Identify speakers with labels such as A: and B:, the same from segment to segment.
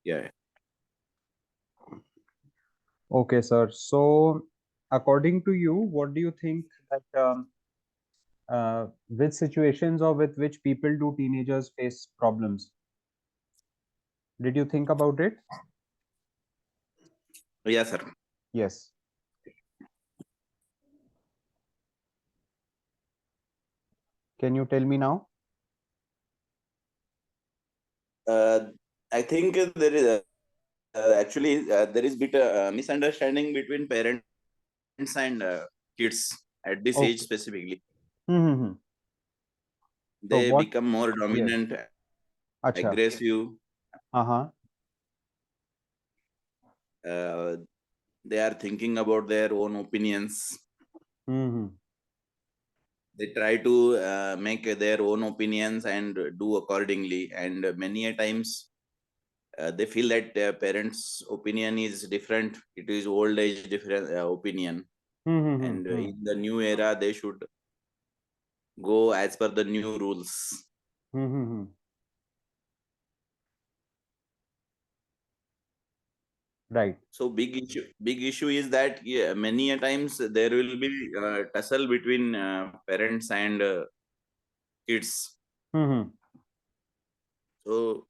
A: Yeah.
B: Okay, sir. So, according to you, what do you think that with situations or with which people do teenagers face problems? Did you think about it?
A: Yeah, sir.
B: Yes. Can you tell me now?
A: I think there is actually there is bit misunderstanding between parents and kids at this age
B: Okay.
A: specifically.
B: Mm-hmm. So
A: They
B: what?
A: become more
B: Yes.
A: dominant,
B: Acha.
A: aggressive.
B: Uh-huh.
A: Uh, they are thinking about their own opinions.
B: Mm-hmm.
A: They try to make their own opinions and do accordingly. And many a times they feel that their parents' opinion is different. It is old age different opinion. And
B: Mm-hmm.
A: in the new era, they should go as per the new rules.
B: Mm-hmm. Right.
A: So big issue is that many a times there will be tussle between parents and kids.
B: Mm-hmm.
A: So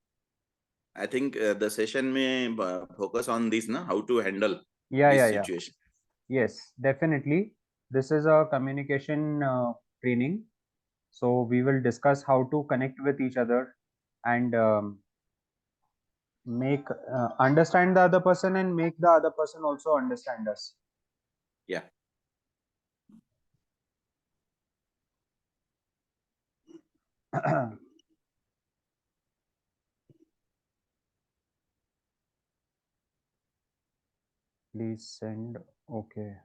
A: I think the session may focus on this, na, how to handle
B: Yeah,
A: this
B: yeah, yeah.
A: situation.
B: Yes, definitely. This is a communication training. So we will discuss how to connect with each other and make understand the other person and make the other person also understand us.
A: Yeah.
B: Please send. Okay.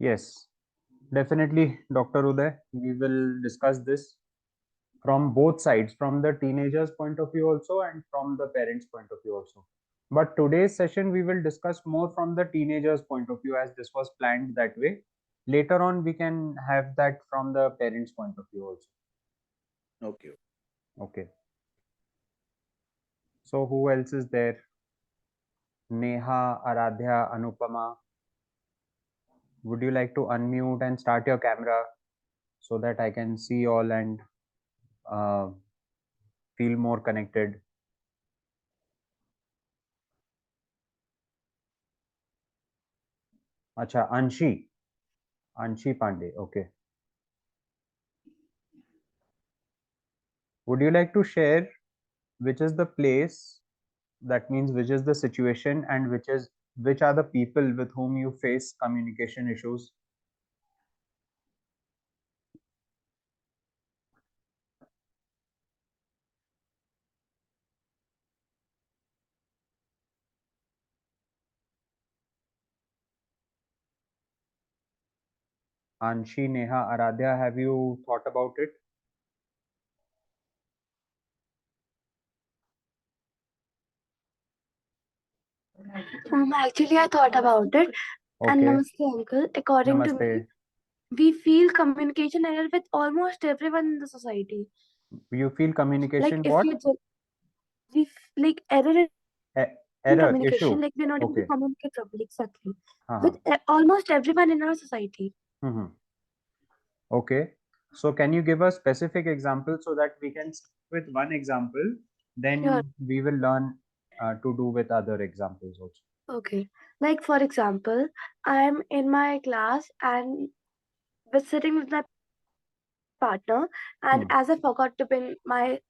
B: Yes, definitely, Dr. Uday. We will discuss this from both sides, from the teenagers' point of view also and from the parents' point of view also. But today's session, we will discuss more from the teenagers' point of view as this was planned that way. Later on, we can have that from the parents' point of view also.
A: Okay.
B: Okay. So who else is there? Neha, Aradhya, Anupama. Would you like to unmute and start your camera so that I can see all and uh, feel more connected? Acha, Anshi. Anshi Pandey. Okay. Would you like to share which is the place, that means which is the situation, and which are the people with whom you face communication issues? Anshi, Neha, Aradhya, have you thought about it?
C: Actually, I thought about it. And
B: Okay.
C: namaste, uncle. According to me,
B: Namaste.
C: we feel communication error with almost everyone in the society.
B: You feel
C: Like
B: communication
C: if
B: what?
C: like error in
B: Error,
C: communication,
B: issue.
C: like we're not able to
B: Okay.
C: communicate properly. Exactly.
B: Uh-huh.
C: With almost everyone in our society.
B: Mm-hmm. Okay. So can you give a specific example so that we can start with one example,
C: Sure.
B: then we will learn to do with other examples also.
C: Okay. Like for example, I'm in my class and was sitting with my partner, and
B: Hmm.
C: as I forgot to pin my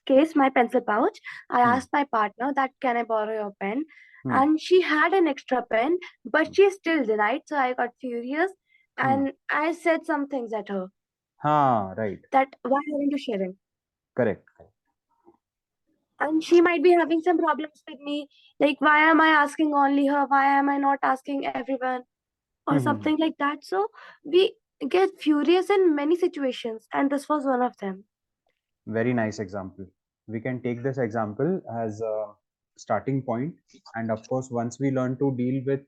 C: case, my pencil pouch, I
B: Hmm.
C: asked my partner that can I borrow your pen?
B: Hmm.
C: And she had an extra pen, but she still denied. So I got furious
B: Hmm.
C: and I said some things at her
B: Right.
C: that why aren't you sharing?
B: Correct.
C: And she might be having some problems with me. Like, why am I asking only her? Why am I not asking everyone? or something like that. So we get furious in many situations, and this was one of them.
B: Very nice example. We can take this example as a starting point, and of course, once we learn to deal with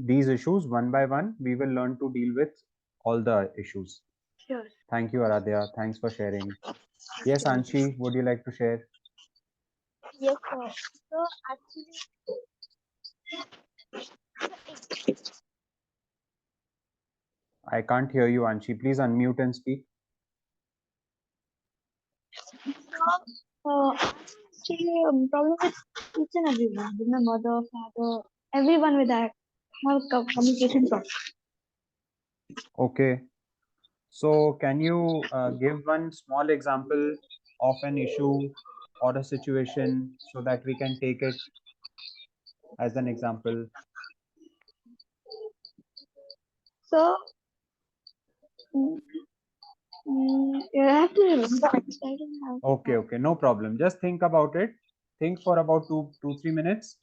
B: these issues one by one, we will learn to deal with all the issues.
C: Sure.
B: Thank you, Aradhya. Thanks for sharing. Yes, Anshi, would you like to share?
D: Yes, sir. So actually,
B: I can't hear you, Anshi. Please unmute and speak.
D: actually, problem with each and everyone, with my mother, father, everyone with that have communication problem.
B: Okay. So, can you give one small example of an issue or a situation so that we can take it as an example?
D: So, mm, you have to remember. I don't have.
B: Okay, okay, no problem. Just think about it. Think for about 3 minutes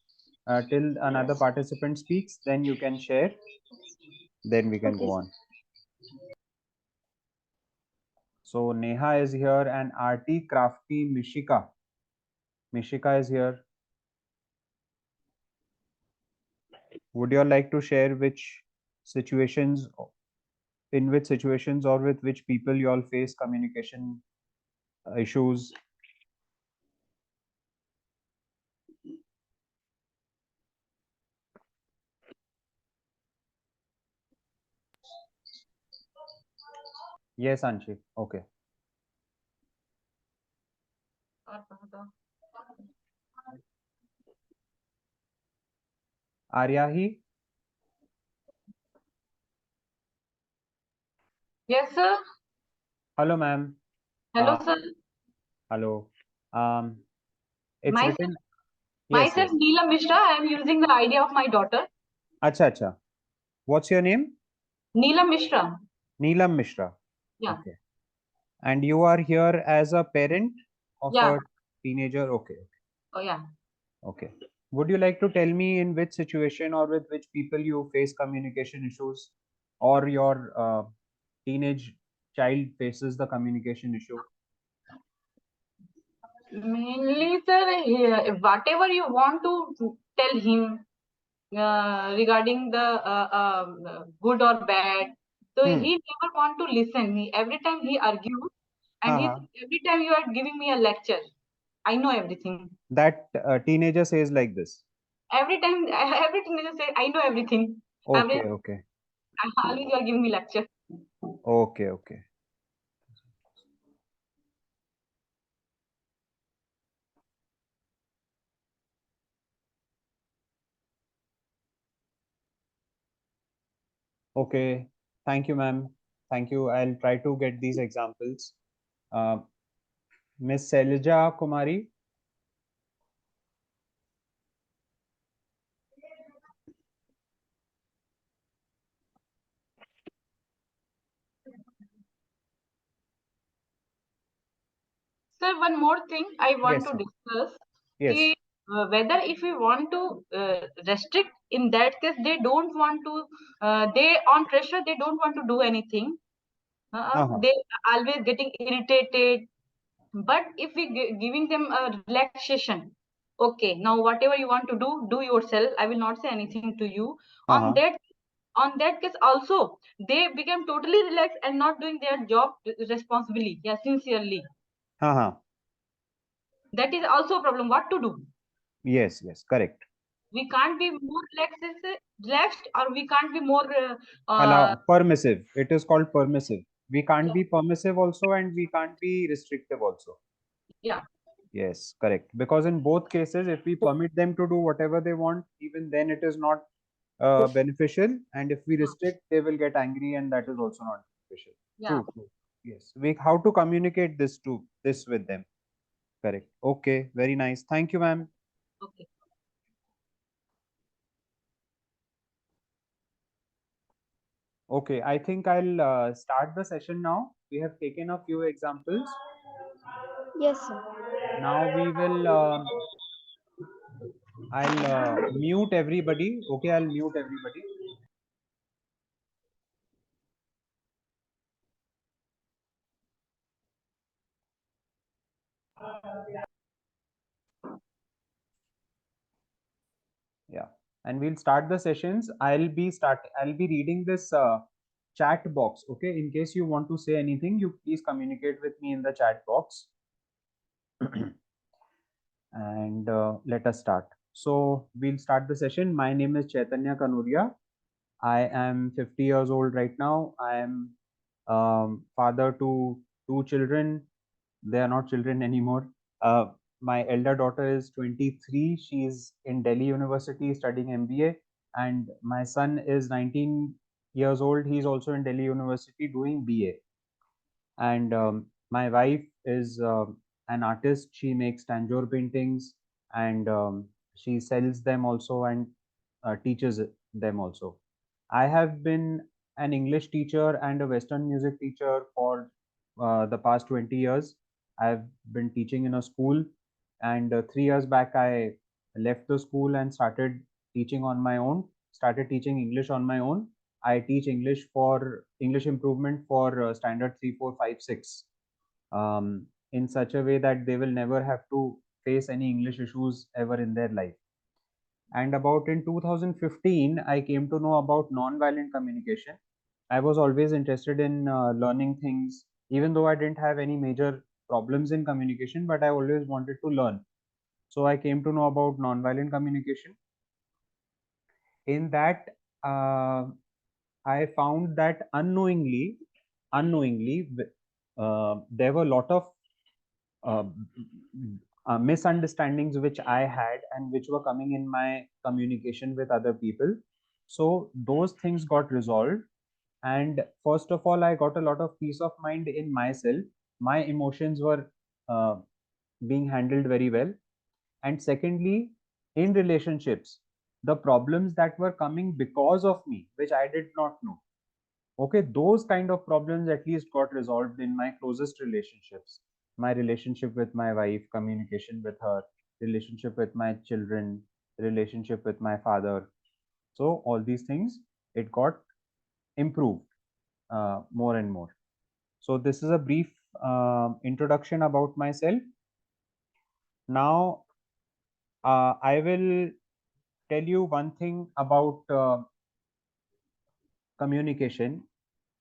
B: till another participant speaks. Then you can share. Then we can
D: Okay.
B: go on. So Neha is here and Arti, Crafty, Mishika. Mishika is here. Would you all like to share which situations, in which situations or with which people you all face communication issues? Yes, Anshi. Okay. Aryahi.
E: Yes, sir.
B: Hello, ma'am.
E: Hello, sir.
B: Hello. It's
E: Myself,
B: written. Yes,
E: myself,
B: yes.
E: Neela Mishra. I am using the ID of my daughter,
B: Acha, acha. What's your name?
E: Neela Mishra.
B: Neelam Mishra.
E: Yeah.
B: Okay. And you are here as a parent of
E: Yeah.
B: a teenager? Okay.
E: Oh, yeah.
B: Okay. Would you like to tell me in which situation or with which people you face communication issues, or your teenage child faces the communication issue?
E: Mainly, sir, whatever you want to tell him regarding the good or bad, so he never want to listen. Every time he argues, and every time you are giving me a lecture, I know everything.
B: That teenager says like this.
E: Every time, every teenager say, I know everything.
B: Okay, okay.
E: Always you are giving me lecture.
B: Okay, okay. Okay. Thank you, ma'am. Thank you. I'll try to get these examples. Miss Selja Kumari.
E: Sir, one more thing I want
B: Yes,
E: to
B: sir.
E: discuss.
B: Yes.
E: Ki, whether if we want to restrict, in that case, they don't want to, they on pressure, they don't want to do anything. They always getting irritated. But if we giving them a relaxation, okay, now whatever you want to do yourself. I will not say anything to you. On that case also, they become totally relaxed and not doing their job responsibly, yeah, sincerely. That is also a problem. What to do?
B: Yes, yes, correct.
E: We can't be more relaxed, or we can't be more
B: Permissive. It is called permissive. We can't be permissive also, and we can't be restrictive also.
E: yeah.
B: Yes, correct. Because in both cases, if we permit them to do whatever they want, even then it is not beneficial. And if we restrict, they will get angry, and that is also not beneficial.
E: Yeah.
B: True, true. Yes. We how to communicate this with them. Correct. Okay. Very nice. Thank you, ma'am.
E: Okay.
B: Okay. I think I'll start the session now. We have taken a few examples.
D: Yes, sir.
B: Now we will. I'll mute everybody. Okay, I'll mute everybody. Yeah, and we'll start the sessions. I'll be reading this chat box. Okay, in case you want to say anything, you please communicate with me in the chat box. And let us start. So we'll start the session. My name is Chaitanya Kanuria. I am 50 years old right now. I am father to 2 children. They are not children anymore. My elder daughter is 23. She is in Delhi University studying MBA. And my son is 19 years old. He is also in Delhi University doing BA. And my wife is an artist. She makes tanjore paintings, and she sells them also, and teaches them also. I have been an English teacher and a Western music teacher for the past 20 years. I've been teaching in a school, and 3 years back I left the school and started teaching on my own, started teaching English on my own. I teach English improvement for standard 3, 4, 5, 6 in such a way that they will never have to face any English issues ever in their life. And about in 2015, I came to know about non-violent communication. I was always interested in learning things, even though I didn't have any major problems in communication, but I always wanted to learn. So I came to know about non-violent communication. In that, I found that unknowingly, there were a lot of uh, misunderstandings which I had and which were coming in my communication with other people. So those things got resolved. And first of all, I got a lot of peace of mind in myself. My emotions were uh, being handled very well. And secondly, in relationships, the problems that were coming because of me, which I did not know, okay, those kind of problems at least got resolved in my closest relationships. My relationship with my wife, communication with her, relationship with my children, relationship with my father. So all these things, it got improved more and more. So this is a brief introduction about myself. Now I will tell you one thing about communication,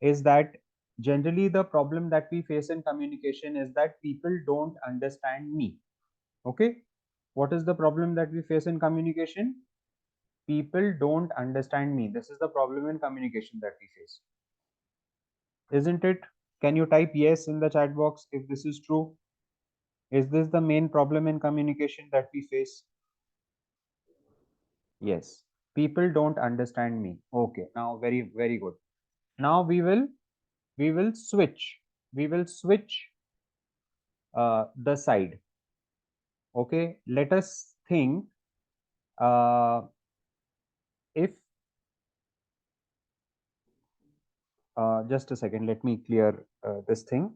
B: is that generally the problem that we face in communication is that people don't understand me. Okay, what is the problem that we face in communication? People don't understand me. This is the problem in communication that we face, isn't it? Can you type yes in the chat box if this is true? Is this the main problem in communication that we face? Yes, people don't understand me. Okay, now very good. Now we will switch the side. Okay, let us think if just a second, let me clear this thing.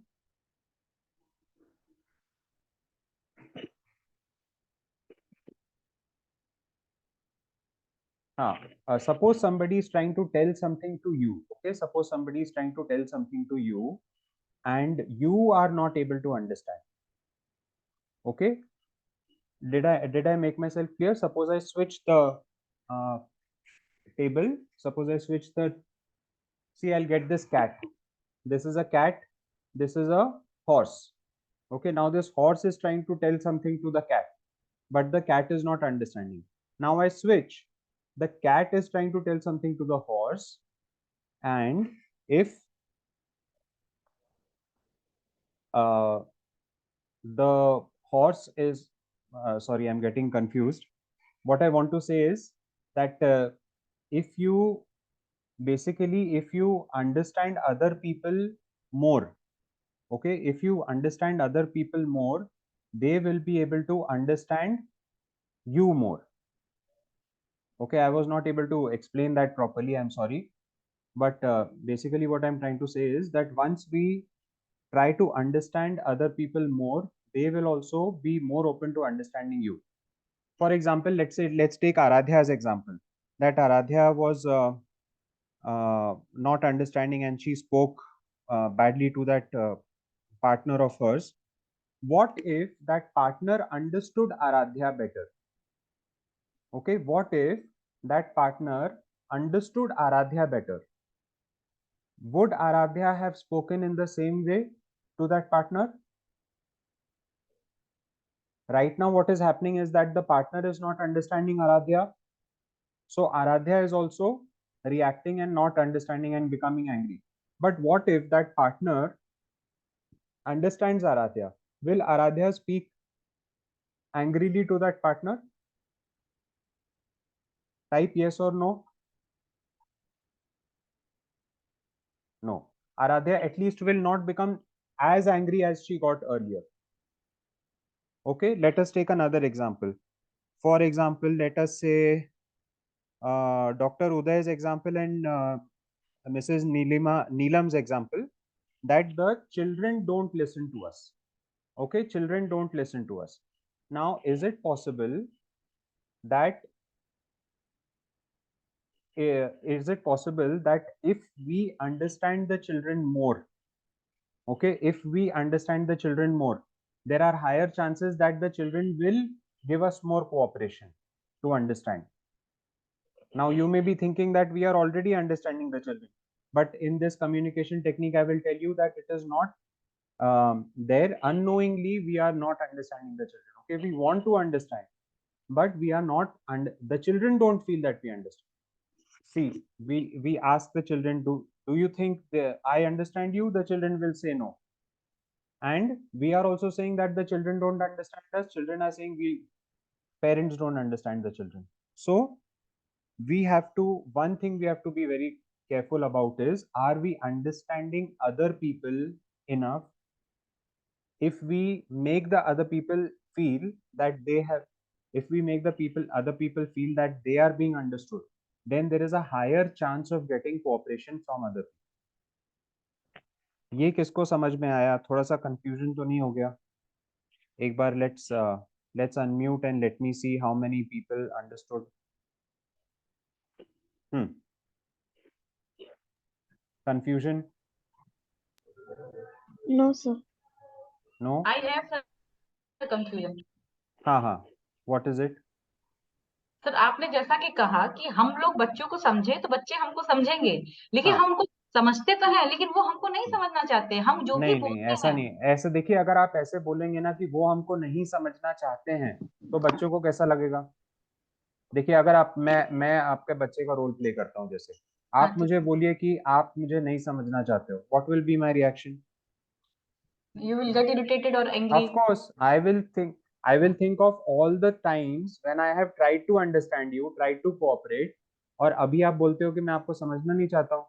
B: Suppose somebody is trying to tell something to you. Okay, suppose somebody is trying to tell something to you and you are not able to understand. Okay, did I make myself clear? Suppose I switch the table. Suppose I switch the, see, I'll get this cat. This is a cat. This is a horse. Okay, now this horse is trying to tell something to the cat, but the cat is not understanding. Now I switch. The cat is trying to tell something to the horse, and if the horse is, sorry, I'm getting confused. What I want to say is that if you basically, if you understand other people more, okay, if you understand other people more, they will be able to understand you more. Okay, I was not able to explain that properly, I'm sorry. But basically what I'm trying to say is that once we try to understand other people more, they will also be more open to understanding you. For example, let's take Aradhya as example. That Aradhya was not understanding and she spoke badly to that partner of hers. what if that partner understood Aradhya better? Okay, what if that partner understood Aradhya better? Would Aradhya have spoken in the same way to that partner? Right now, what is happening is that the partner is not understanding Aradhya. So Aradhya is also reacting and not understanding and becoming angry. But what if that partner understands Aradhya? Will Aradhya speak angrily to that partner? Type yes or no. No. Aradhya at least will not become as angry as she got earlier. Okay, let us take another example. For example, let us say Dr. Uday's example and Mrs. Neelam's example, that the children don't listen to us. Okay, children don't listen to us. Now, is it possible that if we understand the children more, okay, if we understand the children more, there are higher chances that the children will give us more cooperation to understand. Now, you may be thinking that we are already understanding the children, but in this communication technique, I will tell you that it is not there. Unknowingly, we are not understanding the children. Okay, we want to understand, but we are not, and the children don't feel that we understand. See, we ask the children, do you think I understand you? The children will say no. And we are also saying that the children don't understand us. Children are saying parents don't understand the children. So one thing we have to be very careful about is, are we understanding other people enough? If we make the other people feel that other people feel that they are being understood, then there is a higher chance of getting cooperation from other people. ये किसको समझ में आया? थोड़ा सा confusion तो नहीं हो गया? एक बार let's unmute and let me see how many people understood. Confusion?
D: No, sir.
B: No?
E: I have some confusion.
B: हाँ. What is it?
E: सर, आपने जैसा कि कहा कि हम लोग बच्चों को समझे तो बच्चे हमको समझेंगे, लेकिन
B: हाँ.
E: हम उनको समझते तो हैं, लेकिन वो हमको नहीं समझना चाहते। हम जो भी
B: नहीं,
E: बोलते
B: ऐसा
E: हैं,
B: नहीं। ऐसे देखिए, अगर आप ऐसे बोलेंगे ना कि वो हमको नहीं समझना चाहते हैं, तो बच्चों को कैसा लगेगा? देखिए, अगर मैं आपके बच्चे का रोल प्ले करता हूँ, जैसे आप
E: हाँ,
B: मुझे बोलिए कि आप मुझे नहीं समझना चाहते हो, what will be my reaction?
E: you will get irritated or angry.
B: Of course, I will think of all the times when I have tried to understand you, tried to cooperate, और अभी आप बोलते हो कि मैं आपको समझना नहीं चाहता हूँ,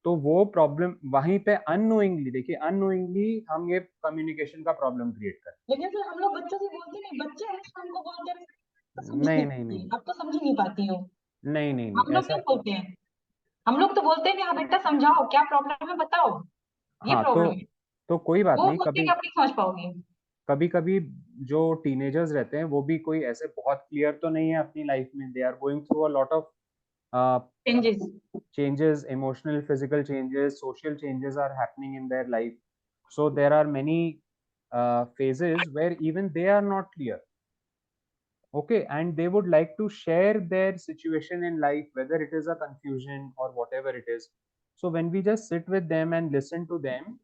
B: तो वो प्रॉब्लम वहीं पे अननोइंगली, देखिए अननोइंगली हम ये कम्युनिकेशन का प्रॉब्लम क्रिएट कर।
E: लेकिन सर हम लोग बच्चों से बोलते नहीं, बच्चे हमेशा हमको बोलते हैं
B: नहीं,
E: अब तो समझ ही नहीं पाती हो।
B: नहीं,
E: हम लोग
B: ऐसा।
E: क्यों बोलते हैं? हम लोग तो बोलते हैं कि हाँ बेटा समझाओ, क्या प्रॉब्लम है बताओ, ये
B: हाँ,
E: प्रॉब्लम है।
B: तो कोई बात
E: वो
B: नहीं।
E: बोलते कि आप नहीं समझ पाओगे।
B: कभी जो टीनेजर्स रहते हैं, वो भी कोई ऐसे बहुत क्लियर तो नहीं है अपनी लाइफ में। They are going through a lot of changes, emotional, physical changes, social changes are happening in their life. So there are many phases where even they are not clear. Okay, and they would like to share their situation in life, whether it is a confusion or whatever it is. So when we just sit with them and listen to them,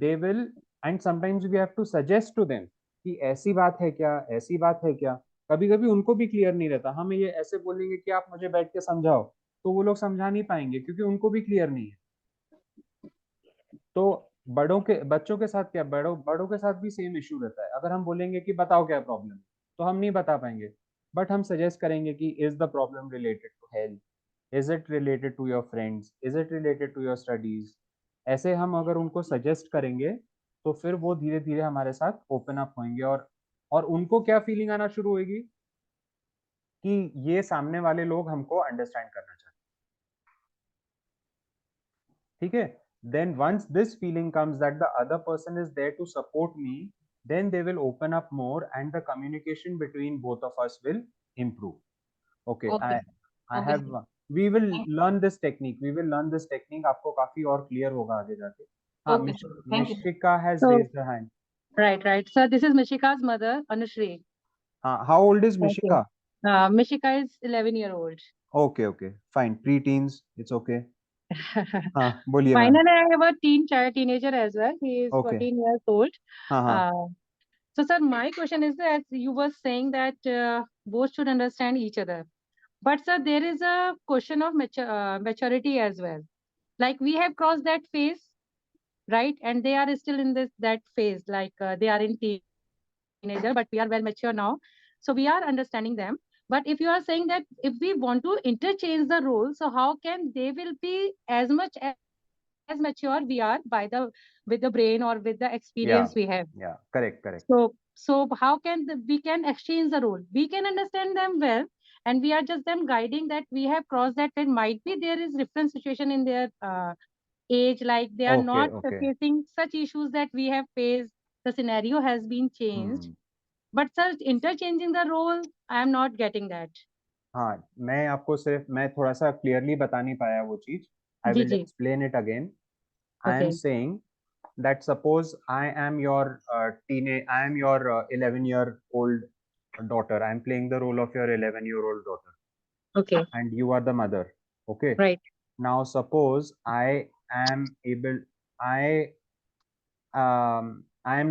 B: they will, and sometimes we have to suggest to them कि ऐसी बात है क्या, ऐसी बात है क्या। कभी कभी उनको भी क्लियर नहीं रहता। हम ये ऐसे बोलेंगे कि आप मुझे बैठ के समझाओ, तो वो लोग समझा नहीं पाएंगे क्योंकि उनको भी क्लियर नहीं है। तो बच्चों के साथ क्या, बड़ों के साथ भी सेम इश्यू रहता है। अगर हम बोलेंगे कि बताओ क्या प्रॉब्लम, तो हम नहीं बता पाएंगे, बट हम सजेस्ट करेंगे कि is the problem related to health, is it related to your friends, is it related to your studies. ऐसे हम अगर उनको सजेस्ट करेंगे, तो फिर वो धीरे धीरे हमारे साथ ओपन अप होंगे, और उनको क्या फीलिंग आना शुरू होगी कि ये सामने वाले लोग हमको अंडरस्टैंड करना चाहते हैं। ठीक है? Then once this feeling comes that the other person is there to support me, then they will open up more and the communication between both of us will improve. Okay, I have we will learn this technique. आपको काफी और clear होगा आगे जाके। हाँ, Mishika has raised her hand.
E: Right. So this is Mishika's mother, Anushri.
B: How old is
E: Okay.
B: Mishika?
E: Mishika is 11-year-old.
B: Okay, fine. Pre-teens, it's okay. बोलिए ma'am.
E: Finally, I have a teenager as well. He is
B: Okay.
E: 14 years old.
B: हाँ.
E: So, sir, my question is that you were saying that both should understand each other. But, sir, there is a question of maturity as well. Like we have crossed that phase, right? And they are still in that phase. Like they are in teenager, but we are well mature now. So we are understanding them. But if you are saying that if we want to interchange the role, so how can they will be as much as mature we are by with the brain or with the experience we have?
B: Yeah. Correct.
E: So how can we can exchange the role? We can understand them well, and we are just them guiding that we have crossed that phase. Might be there is different situation in their age, like they are not
B: Okay.
E: facing such issues that we have faced. The scenario has been changed, but sir, interchanging the role, I am not getting that.
B: हाँ, मैं थोड़ा सा clearly बता नहीं पाया वो चीज. I will
E: ji
B: explain it again. I am
E: Okay.
B: saying that suppose I am your 11-year-old daughter. I am playing the role of your 11-year-old daughter,
E: Okay.
B: and you are the mother. Okay.
E: Right.
B: Now suppose I am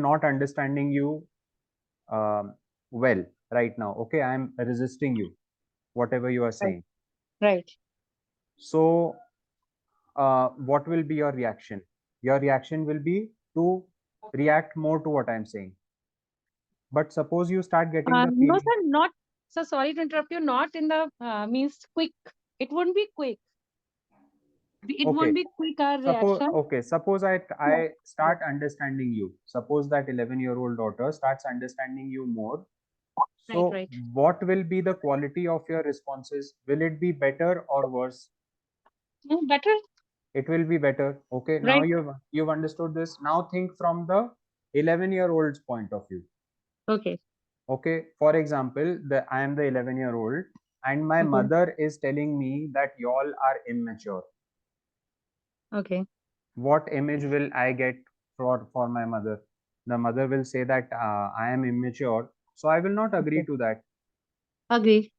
B: not understanding you well right now. Okay, I am resisting you, whatever you are saying.
E: Right.
B: So what will be your reaction? Your reaction will be to react more to what I'm saying. But suppose you start getting the
E: No,
B: feeling.
E: sir, not. So sorry to interrupt you. Not in the means quick. It won't be quick. It
B: Okay.
E: won't be quick our reaction.
B: Suppose I start understanding you. Suppose that 11-year-old daughter starts understanding you more. So
E: Right.
B: what will be the quality of your responses? Will it be better or worse?
E: Better.
B: It will be better. Okay. Now
E: Right.
B: you've understood this. Now think from the 11-year-old's point of view.
E: Okay.
B: Okay. For example, I am the 11-year-old and my
E: Okay.
B: mother is telling me that y'all are immature.
E: Okay.
B: What image will I get for my mother? The mother will say that I am immature, so I will not agree to that.
E: Agree.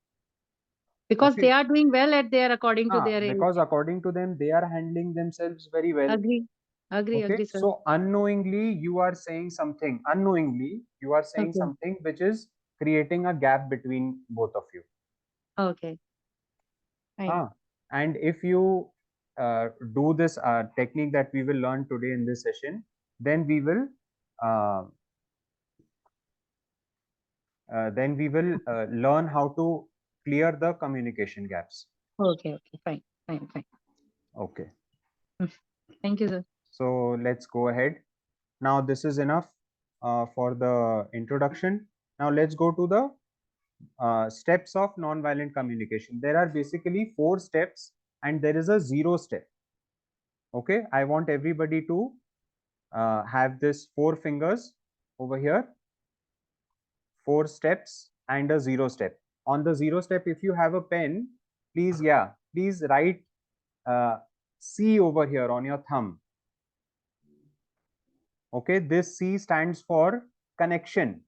E: Because
B: Okay.
E: they are doing well at their according to their age.
B: Because according to them, they are handling themselves very well.
E: Agree.
B: Okay.
E: Sir.
B: So unknowingly, you are saying something. Unknowingly, you are saying
E: Okay.
B: something which is creating a gap between both of you.
E: Okay. Fine.
B: And if you do this technique that we will learn today in this session, then we will learn how to clear the communication gaps.
E: Okay. Fine.
B: Okay.
E: Thank you, sir.
B: So let's go ahead. Now this is enough for the introduction. Now let's go to the steps of nonviolent communication. There are basically 4 steps and there is a 0 step. Okay, I want everybody to have this 4 fingers over here, 4 steps and a 0 step. On the 0 step, if you have a pen, please write C over here on your thumb. Okay, this C stands for connection.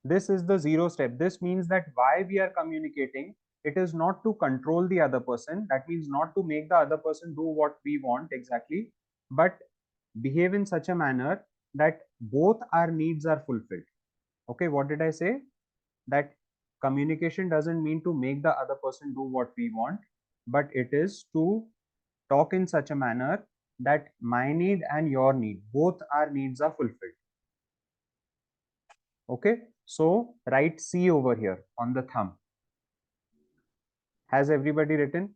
B: This is the 0 step. This means that why we are communicating, it is not to control the other person. That means not to make the other person do what we want exactly, but behave in such a manner that both our needs are fulfilled. Okay, what did I say? That communication doesn't mean to make the other person do what we want, but it is to talk in such a manner that my need and your need, both our needs are fulfilled. Okay, so write C over here on the thumb. Has everybody written?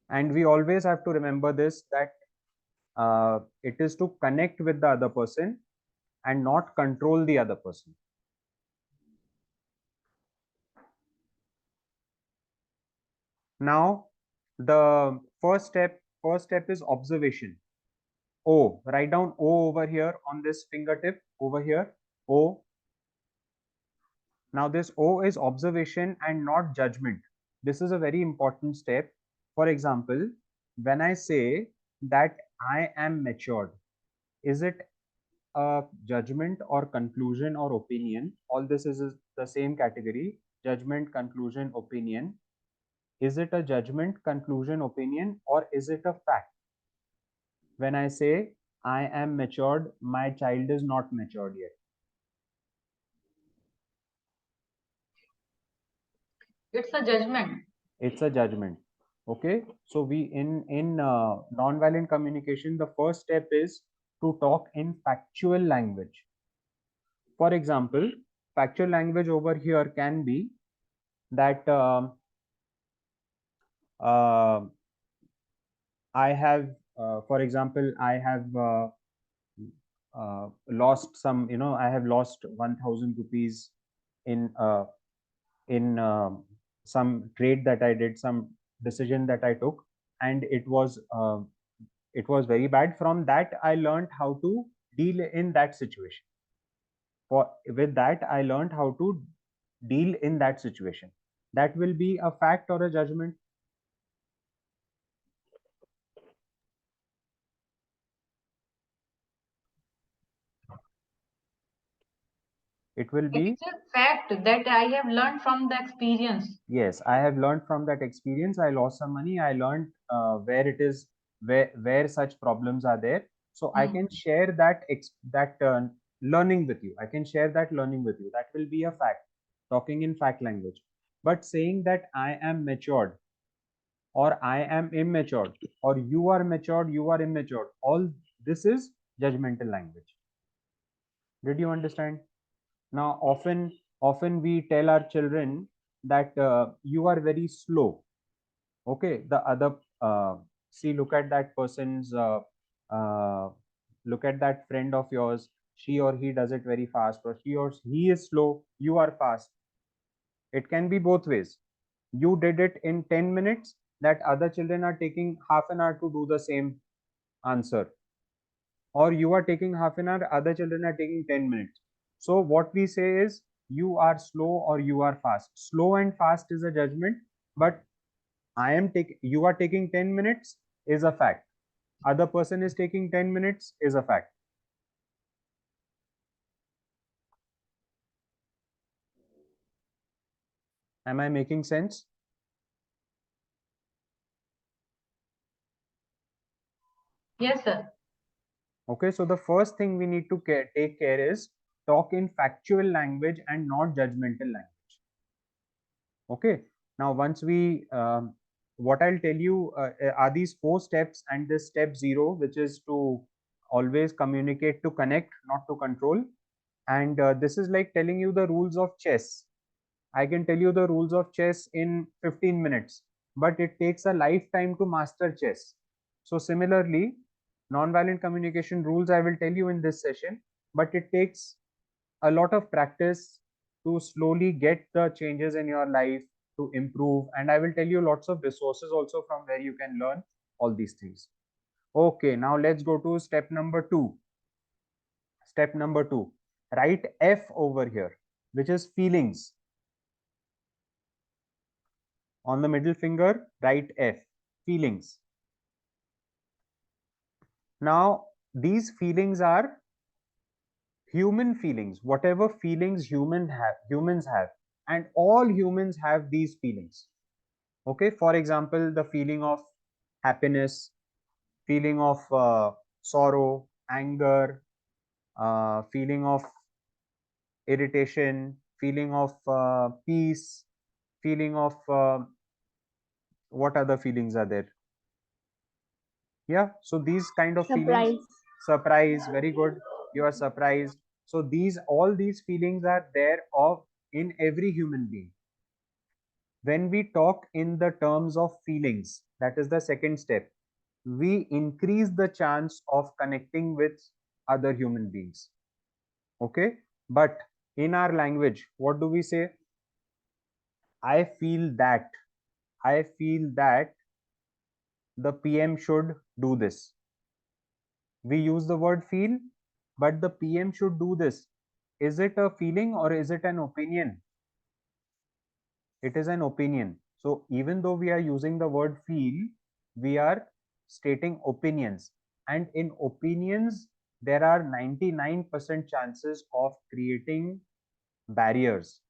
B: And we always have to remember this, that it is to connect with the other person and not control the other person. Now the first step is observation. O, write down O over here on this fingertip over here, O. Now this O is observation and not judgment. This is a very important step. For example, when I say that I am matured, is it a judgment or conclusion or opinion? All this is the same category: judgment, conclusion, opinion. Is it a judgment, conclusion, opinion, or is it a fact? When I say I am matured, my child is not matured yet.
E: It's a judgment.
B: It's a judgment. Okay, so we in non-violent communication, the first step is to talk in factual language. For example, factual language over here can be that uh, I have, for example, I have lost some, I have lost 1,000 rupees in some trade that I did, some decision that I took, and it was very bad. From that, I learned how to deal in that situation. With that, I learned how to deal in that situation. That will be a fact or a judgment. It will be,
E: It's a fact that I have learned from the experience.
B: yes, I have learned from that experience. I lost some money. I learned where it is, where such problems are there. So I can share that learning with you. I can share that learning with you. That will be a fact, talking in fact language. But saying that I am matured, or I am immature, or you are matured, you are immature, all this is judgmental language. Did you understand? Now, often we tell our children that you are very slow. Okay, the other see, look at that person's uh, look at that friend of yours. She or he does it very fast, or she or he is slow. You are fast. It can be both ways. You did it in 10 minutes. That other children are taking half an hour to do the same answer, or you are taking half an hour, other children are taking 10 minutes. So what we say is you are slow or you are fast. Slow and fast is a judgment, but you are taking 10 minutes is a fact. Other person is taking 10 minutes is a fact. Am I making sense?
E: Yes, sir.
B: Okay, so the first thing we need to take care is talk in factual language and not judgmental language. Okay, now once we what I'll tell you are these 4 steps, and this step 0, which is to always communicate to connect, not to control. And this is like telling you the rules of chess. I can tell you the rules of chess in 15 minutes, but it takes a lifetime to master chess. So similarly, nonviolent communication rules I will tell you in this session, but it takes a lot of practice to slowly get the changes in your life to improve. And I will tell you lots of resources also from where you can learn all these things. Okay, now let's go to step number 2. Step number 2, write F over here, which is feelings. On the middle finger, write F, feelings. Now, these feelings are human feelings, whatever feelings humans have, and all humans have these feelings. Okay, for example, the feeling of happiness, feeling of sorrow, anger, feeling of irritation, feeling of peace, feeling of what other feelings are there? Yeah, so these kind of feelings. Surprise, very good, you are surprised. So all these feelings are there in every human being. When we talk in the terms of feelings, that is the second step, we increase the chance of connecting with other human beings. Okay, but in our language, what do we say? I feel that the PM should do this. We use the word feel, but the PM should do this. Is it a feeling or is it an opinion? It is an opinion. So even though we are using the word feel, we are stating opinions, and in opinions there are 99% chances of creating barriers,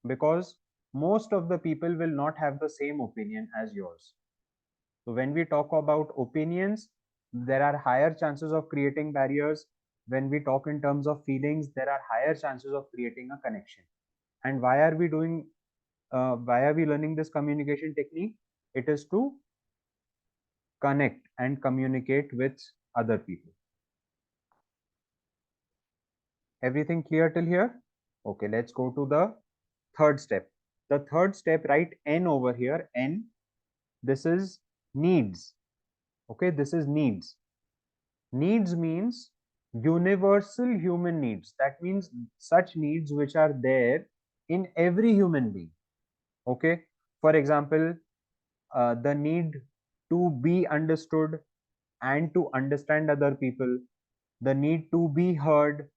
B: because most of the people will not have the same opinion as yours. So when we talk about opinions, there are higher chances of creating barriers. When we talk in terms of feelings, there are higher chances of creating a connection. And why are we learning this communication technique? It is to connect and communicate with other people. Everything clear till here? Okay, let's go to the third step. The third step, write N over here. N, this is needs. Okay, this is needs. Needs means universal human needs. That means such needs which are there in every human being. Okay, for example, the need to be understood and to understand other people, the need to be heard,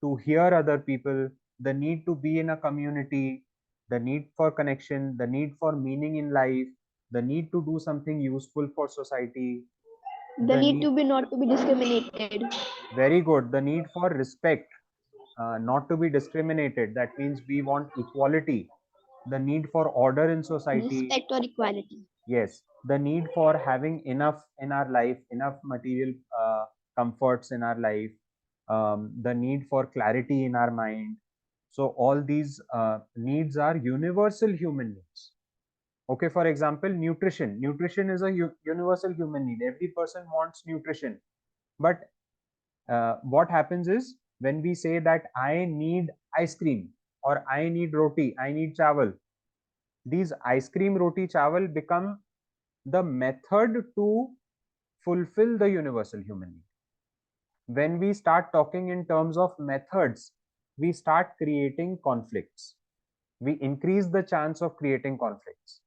B: to hear other people, the need to be in a community, the need for connection, the need for meaning in life, the need to do something useful for society,
D: The need to be not to be discriminated.
B: very good, the need for respect, not to be discriminated. That means we want equality, the need for order in society.
D: Respect or equality.
B: Yes, the need for having enough in our life, enough material comforts in our life, the need for clarity in our mind. So all these needs are universal human needs. Okay, for example, nutrition. Nutrition is a universal human need. Every person wants nutrition. But what happens is, when we say that I need ice cream, or I need roti, I need chawal, these ice cream, roti, chawal become the method to fulfill the universal human need. When we start talking in terms of methods, we start creating conflicts. We increase the chance of creating conflicts.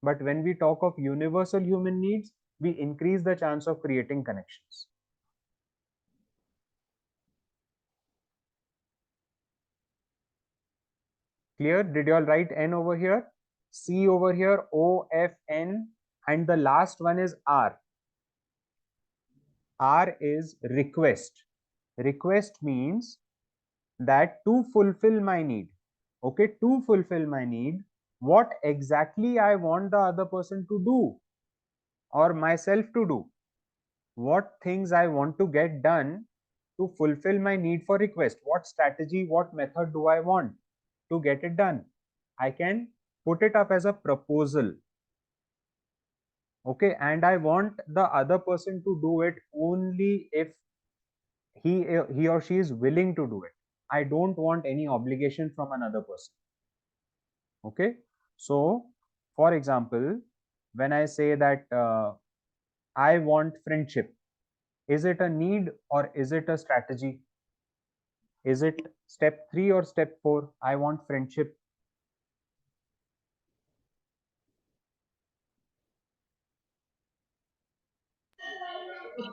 B: But when we talk of universal human needs, we increase the chance of creating connections. Clear? Did you all write N over here? C over here, O, F, N, and the last one is R. R is request. Request means that to fulfill my need. Okay, to fulfill my need, what exactly I want the other person to do or myself to do. What things I want to get done to fulfill my need for request. What strategy, what method do I want to get it done? I can put it up as a proposal. Okay, and I want the other person to do it only if he or she is willing to do it. I don't want any obligation from another person. Okay, so for example, when I say that I want friendship, is it a need or is it a strategy? Is it step 3 or step 4? I want friendship.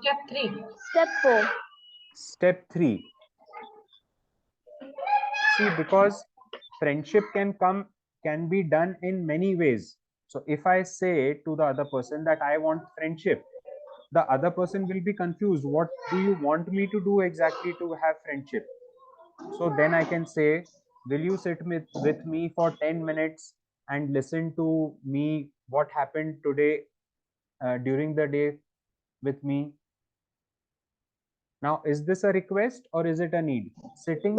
E: Step 3.
D: Step 4.
B: Step 3. See, because friendship can be done in many ways. So if I say to the other person that I want friendship, the other person will be confused. What do you want me to do exactly to have friendship? So then I can say, will you sit with me for 10 minutes and listen to me what happened today during the day with me? Now, is this a request or is it a need? Sitting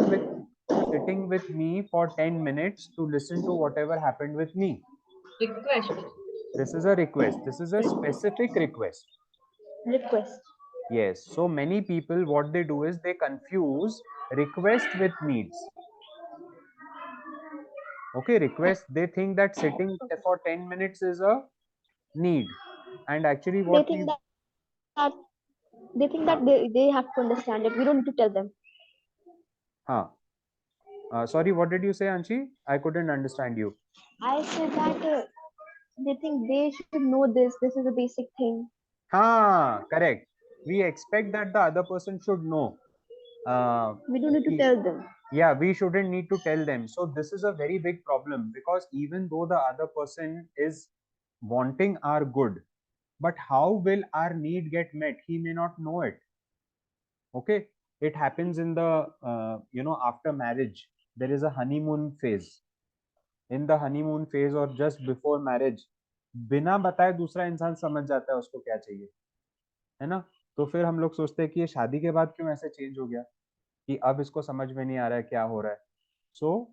B: with me for 10 minutes to listen to whatever happened with me.
E: Request.
B: This is a request. This is a specific request.
D: Request.
B: Yes. So many people, what they do is they confuse request with needs. Okay, request, they think that sitting for 10 minutes is a need. And actually
D: They think that they have to understand it. We don't need to tell them.
B: Sorry, what did you say, Anshi? I couldn't understand you.
D: I said that they think they should know this. This is a basic thing.
B: Correct. We expect that the other person should know.
D: We don't need to tell them.
B: Yeah, we shouldn't need to tell them. So this is a very big problem, because even though the other person is wanting our good, but how will our need get met? He may not know it. Okay, it happens in the after marriage there is a honeymoon phase. In the honeymoon phase or just before marriage, बिना बताए दूसरा इंसान समझ जाता है उसको क्या चाहिए, है ना? तो फिर हम लोग सोचते हैं कि ये शादी के बाद क्यों ऐसे चेंज हो गया कि अब इसको समझ में नहीं आ रहा है क्या हो रहा है. So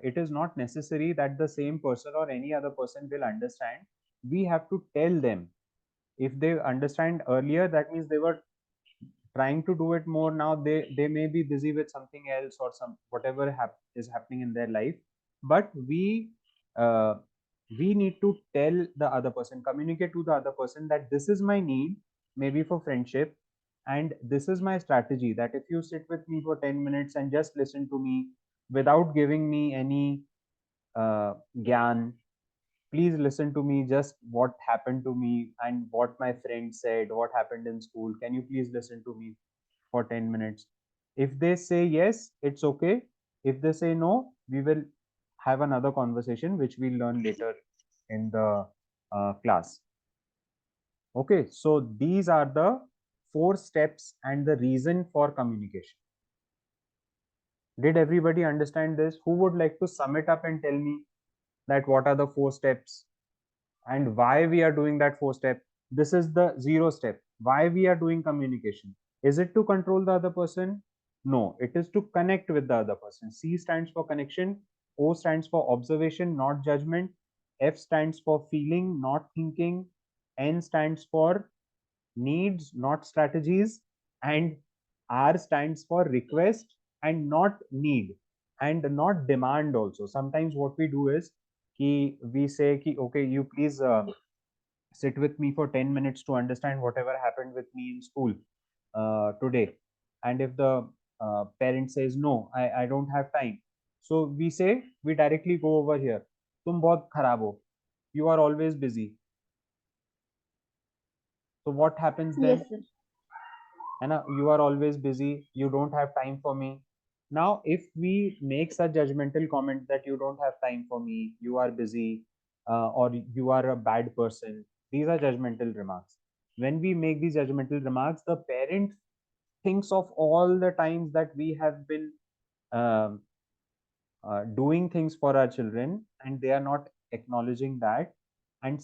B: it is not necessary that the same person or any other person will understand. We have to tell them. If they understand earlier, that means they were trying to do it more. Now they may be busy with something else or some whatever is happening in their life, but uh, we need to tell the other person, communicate to the other person that this is my need, maybe for friendship, and this is my strategy, that if you sit with me for 10 minutes and just listen to me without giving me any gyan, please listen to me, just what happened to me and what my friend said, what happened in school, can you please listen to me for 10 minutes? If they say yes, it's okay. If they say no, we will have another conversation which we'll learn later in the class. Okay, so these are the 4 steps and the reason for communication. Did everybody understand this? Who would like to sum it up and tell me that what are the 4 steps and why we are doing that 4 step? This is the 0 step. Why we are doing communication? Is it to control the other person? No, it is to connect with the other person. C stands for connection. O stands for observation, not judgment. F stands for feeling, not thinking. N stands for needs, not strategies. And R stands for request and not need, and not demand also. Sometimes what we do is we say okay, you please sit with me for 10 minutes to understand whatever happened with me in school today. And if the parent says no, I don't have time, so we directly go over here. Tum bahut kharab ho, you are always busy. So what happens then?
D: Yes, sir.
B: And you are always busy, you don't have time for me. Now if we make such judgmental comments that you don't have time for me, you are busy, or you are a bad person, these are judgmental remarks. When we make these judgmental remarks, the parent thinks of all the times that we have been um, doing things for our children and they are not acknowledging that, and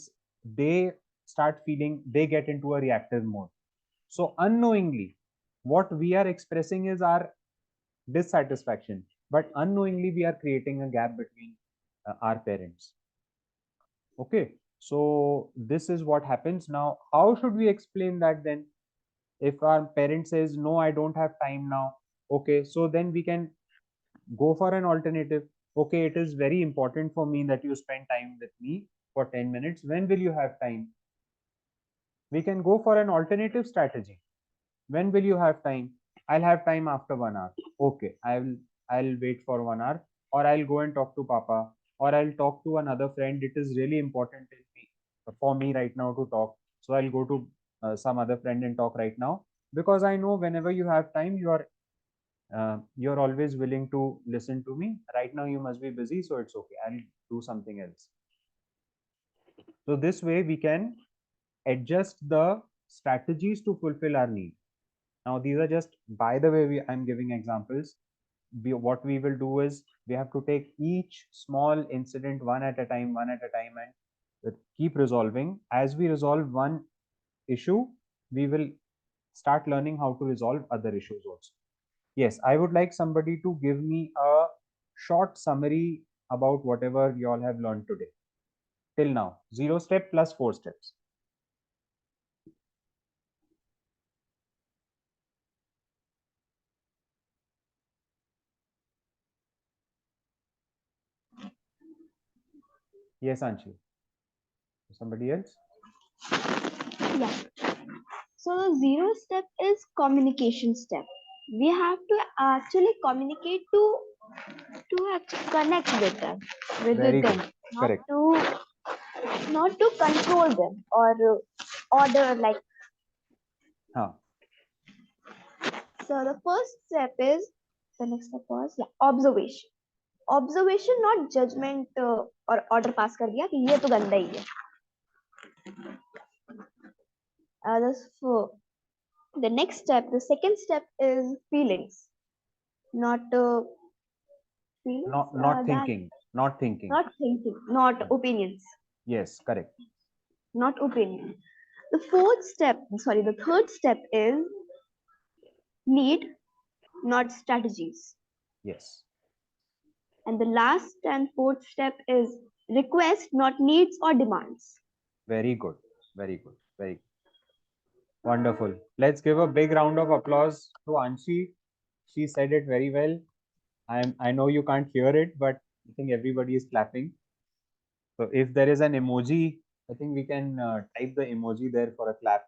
B: they start feeling, they get into a reactive mode. So unknowingly, what we are expressing is our dissatisfaction, but unknowingly we are creating a gap between our parents. Okay, so this is what happens. Now how should we explain that then? If our parent says no, I don't have time now, okay, so then we can go for an alternative. Okay, it is very important for me that you spend time with me for 10 minutes. When will you have time? We can go for an alternative strategy. When will you have time? I'll have time after 1 hour. Okay, I'll wait for 1 hour, or I'll go and talk to Papa, or I'll talk to another friend. It is really important for me right now to talk. So I'll go to some other friend and talk right now, because I know whenever you have time, you're always willing to listen to me. Right now you must be busy, so it's okay. I'll do something else. So this way we can adjust the strategies to fulfill our need. Now these are just, by the way, I'm giving examples. What we will do is we have to take each small incident one at a time, and keep resolving. As we resolve one issue, we will start learning how to resolve other issues also. Yes, I would like somebody to give me a short summary about whatever you all have learned today till now. 0 step plus 4 steps. Yes, Anshi. Somebody else?
D: Yeah. So the 0 step is communication step. We have to actually communicate to connect with them,
B: Very
D: them,
B: good.
D: not
B: Correct.
D: to control them or order like.
B: Huh.
D: So the first step is, the next step was, yeah, observation. Observation, not judgment or order pass कर दिया कि ये तो गंदा ही है. The next step, the second step is feelings, not feelings.
B: Not thinking. Not thinking.
D: Not thinking, not opinions,
B: Yes, correct.
D: not opinion. The third step is need, not strategies.
B: Yes.
D: And the last and fourth step is request, not needs or demands.
B: Very good. Very good. Very good. Wonderful. Let's give a big round of applause to Anshi. She said it very well. I know you can't hear it, but I think everybody is clapping. So if there is an emoji, I think we can type the emoji there for a clap.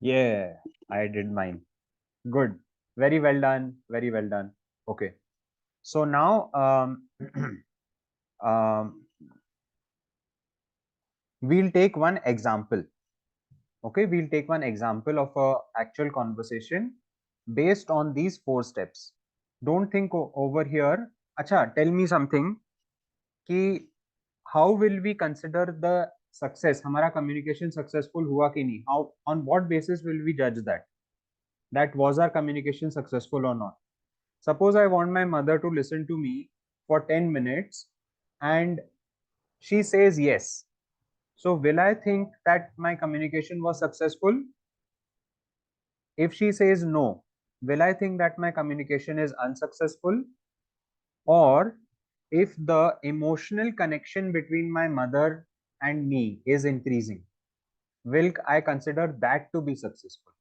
B: Yeah, I did mine. Good. Very well done. Very well done. Okay. So now um, we'll take one example. Okay, we'll take one example of a actual conversation based on these 4 steps. Don't think over here. Acha, tell me something कि how will we consider the success? हमारा communication successful हुआ कि नहीं? How, on what basis will we judge that was our communication successful or not? Suppose I want my mother to listen to me for 10 minutes and she says yes. So will I think that my communication was successful? If she says no, will I think that my communication is unsuccessful? Or if the emotional connection between my mother and me is increasing, will I consider that to be successful?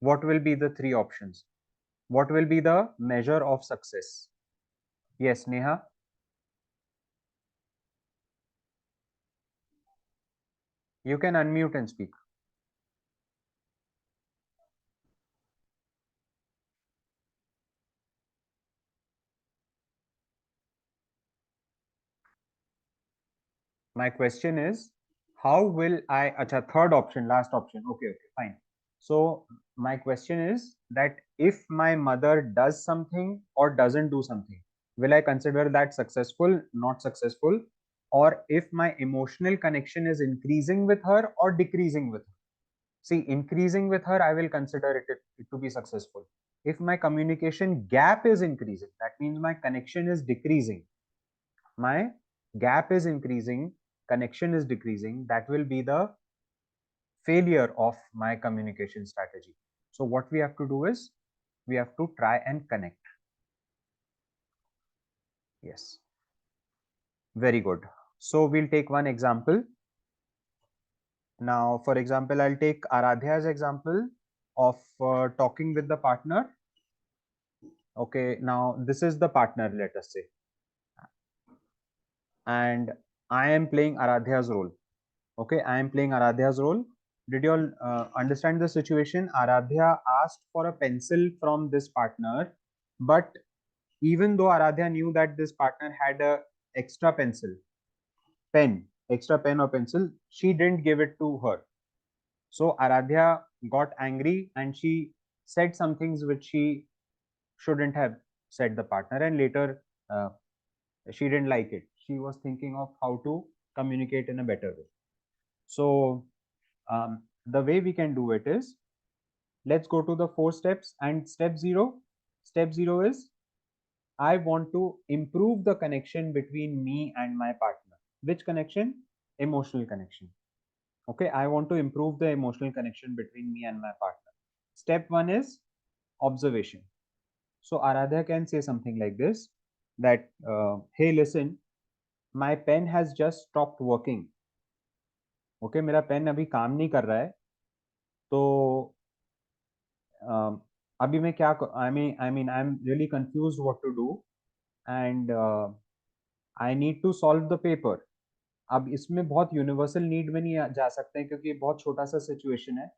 B: What will be the 3 options? What will be the measure of success? Yes, Neha? You can unmute and speak. My question is, how will I, acha, third option, last option. Okay, fine. So my question is that if my mother does something or doesn't do something, will I consider that successful, not successful? Or if my emotional connection is increasing with her or decreasing with her? See, increasing with her, I will consider it to be successful. If my communication gap is increasing, that means my connection is decreasing. My gap is increasing, connection is decreasing, that will be the failure of my communication strategy. So what we have to do is we have to try and connect. Yes. Very good. So we'll take one example. Now, for example, I'll take Aradhya's example of talking with the partner. Okay, now this is the partner, let us say. And I am playing Aradhya's role. Okay, I am playing Aradhya's role. Did you all understand the situation? Aradhya asked for a pencil from this partner, but even though Aradhya knew that this partner had a extra extra pen or pencil, she didn't give it to her. So Aradhya got angry and she said some things which she shouldn't have said the partner, and later she didn't like it. She was thinking of how to communicate in a better way. So the way we can do it is, let's go to the 4 steps. And step 0 is, I want to improve the connection between me and my partner. Which connection? Emotional connection. Okay, I want to improve the emotional connection between me and my partner. Step 1 is observation. So Aradhya can say something like this, that hey, listen, my pen has just stopped working. Okay, मेरा pen अभी काम नहीं कर रहा है, तो अभी मैं क्या, I'm really confused what to do, and I need to solve the paper. अब इसमें बहुत यूनिवर्सल नीड में नहीं जा सकते हैं क्योंकि बहुत छोटा सा सिचुएशन है.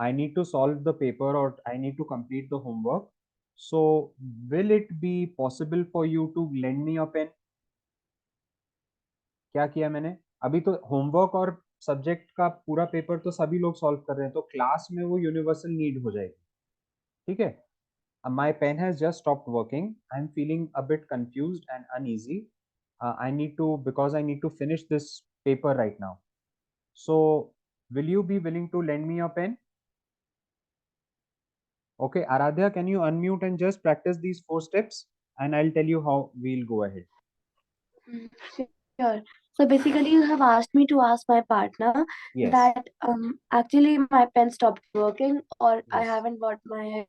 B: I need to solve the paper or I need to complete the homework. So will it be possible for you to lend me your pen? क्या किया मैंने? अभी तो होमवर्क और सब्जेक्ट का पूरा पेपर तो सभी लोग सॉल्व कर रहे हैं, तो क्लास में वो यूनिवर्सल नीड हो जाएगी. ठीक है. My pen has just stopped working. I'm feeling a bit confused and uneasy. I need to finish this paper right now. So will you be willing to lend me your pen? Okay, Aradhya, can you unmute and just practice these 4 steps, and I'll tell you how we'll go ahead.
C: Sure. So basically, you have asked me to ask my partner
B: Yes.
C: that actually my pen stopped working, or I
B: Yes.
C: haven't bought my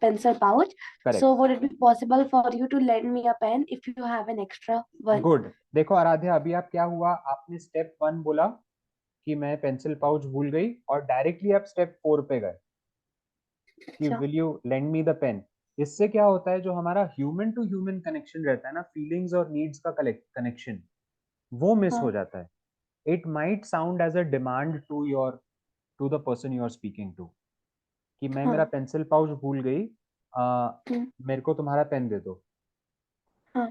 C: pencil pouch.
B: Correct.
C: So would it be possible for you to lend me a pen if you have an extra one?
B: Good. देखो आराध्या, अभी आप क्या हुआ, आपने step 1 बोला कि मैं pencil pouch भूल गई, और डायरेक्टली आप स्टेप 4 पे गए कि
C: अच्छा।
B: Will you lend me the pen. इससे क्या होता है, जो हमारा ह्यूमन टू ह्यूमन कनेक्शन रहता है ना, फीलिंग्स और नीड्स का कनेक्शन, वो मिस
C: हाँ.
B: हो जाता है. It might sound as a demand to the person you are speaking to, कि मैं मेरा
C: हाँ.
B: पेंसिल पाउच भूल गई, मेरे को तुम्हारा पेन दे दो.
C: हाँ.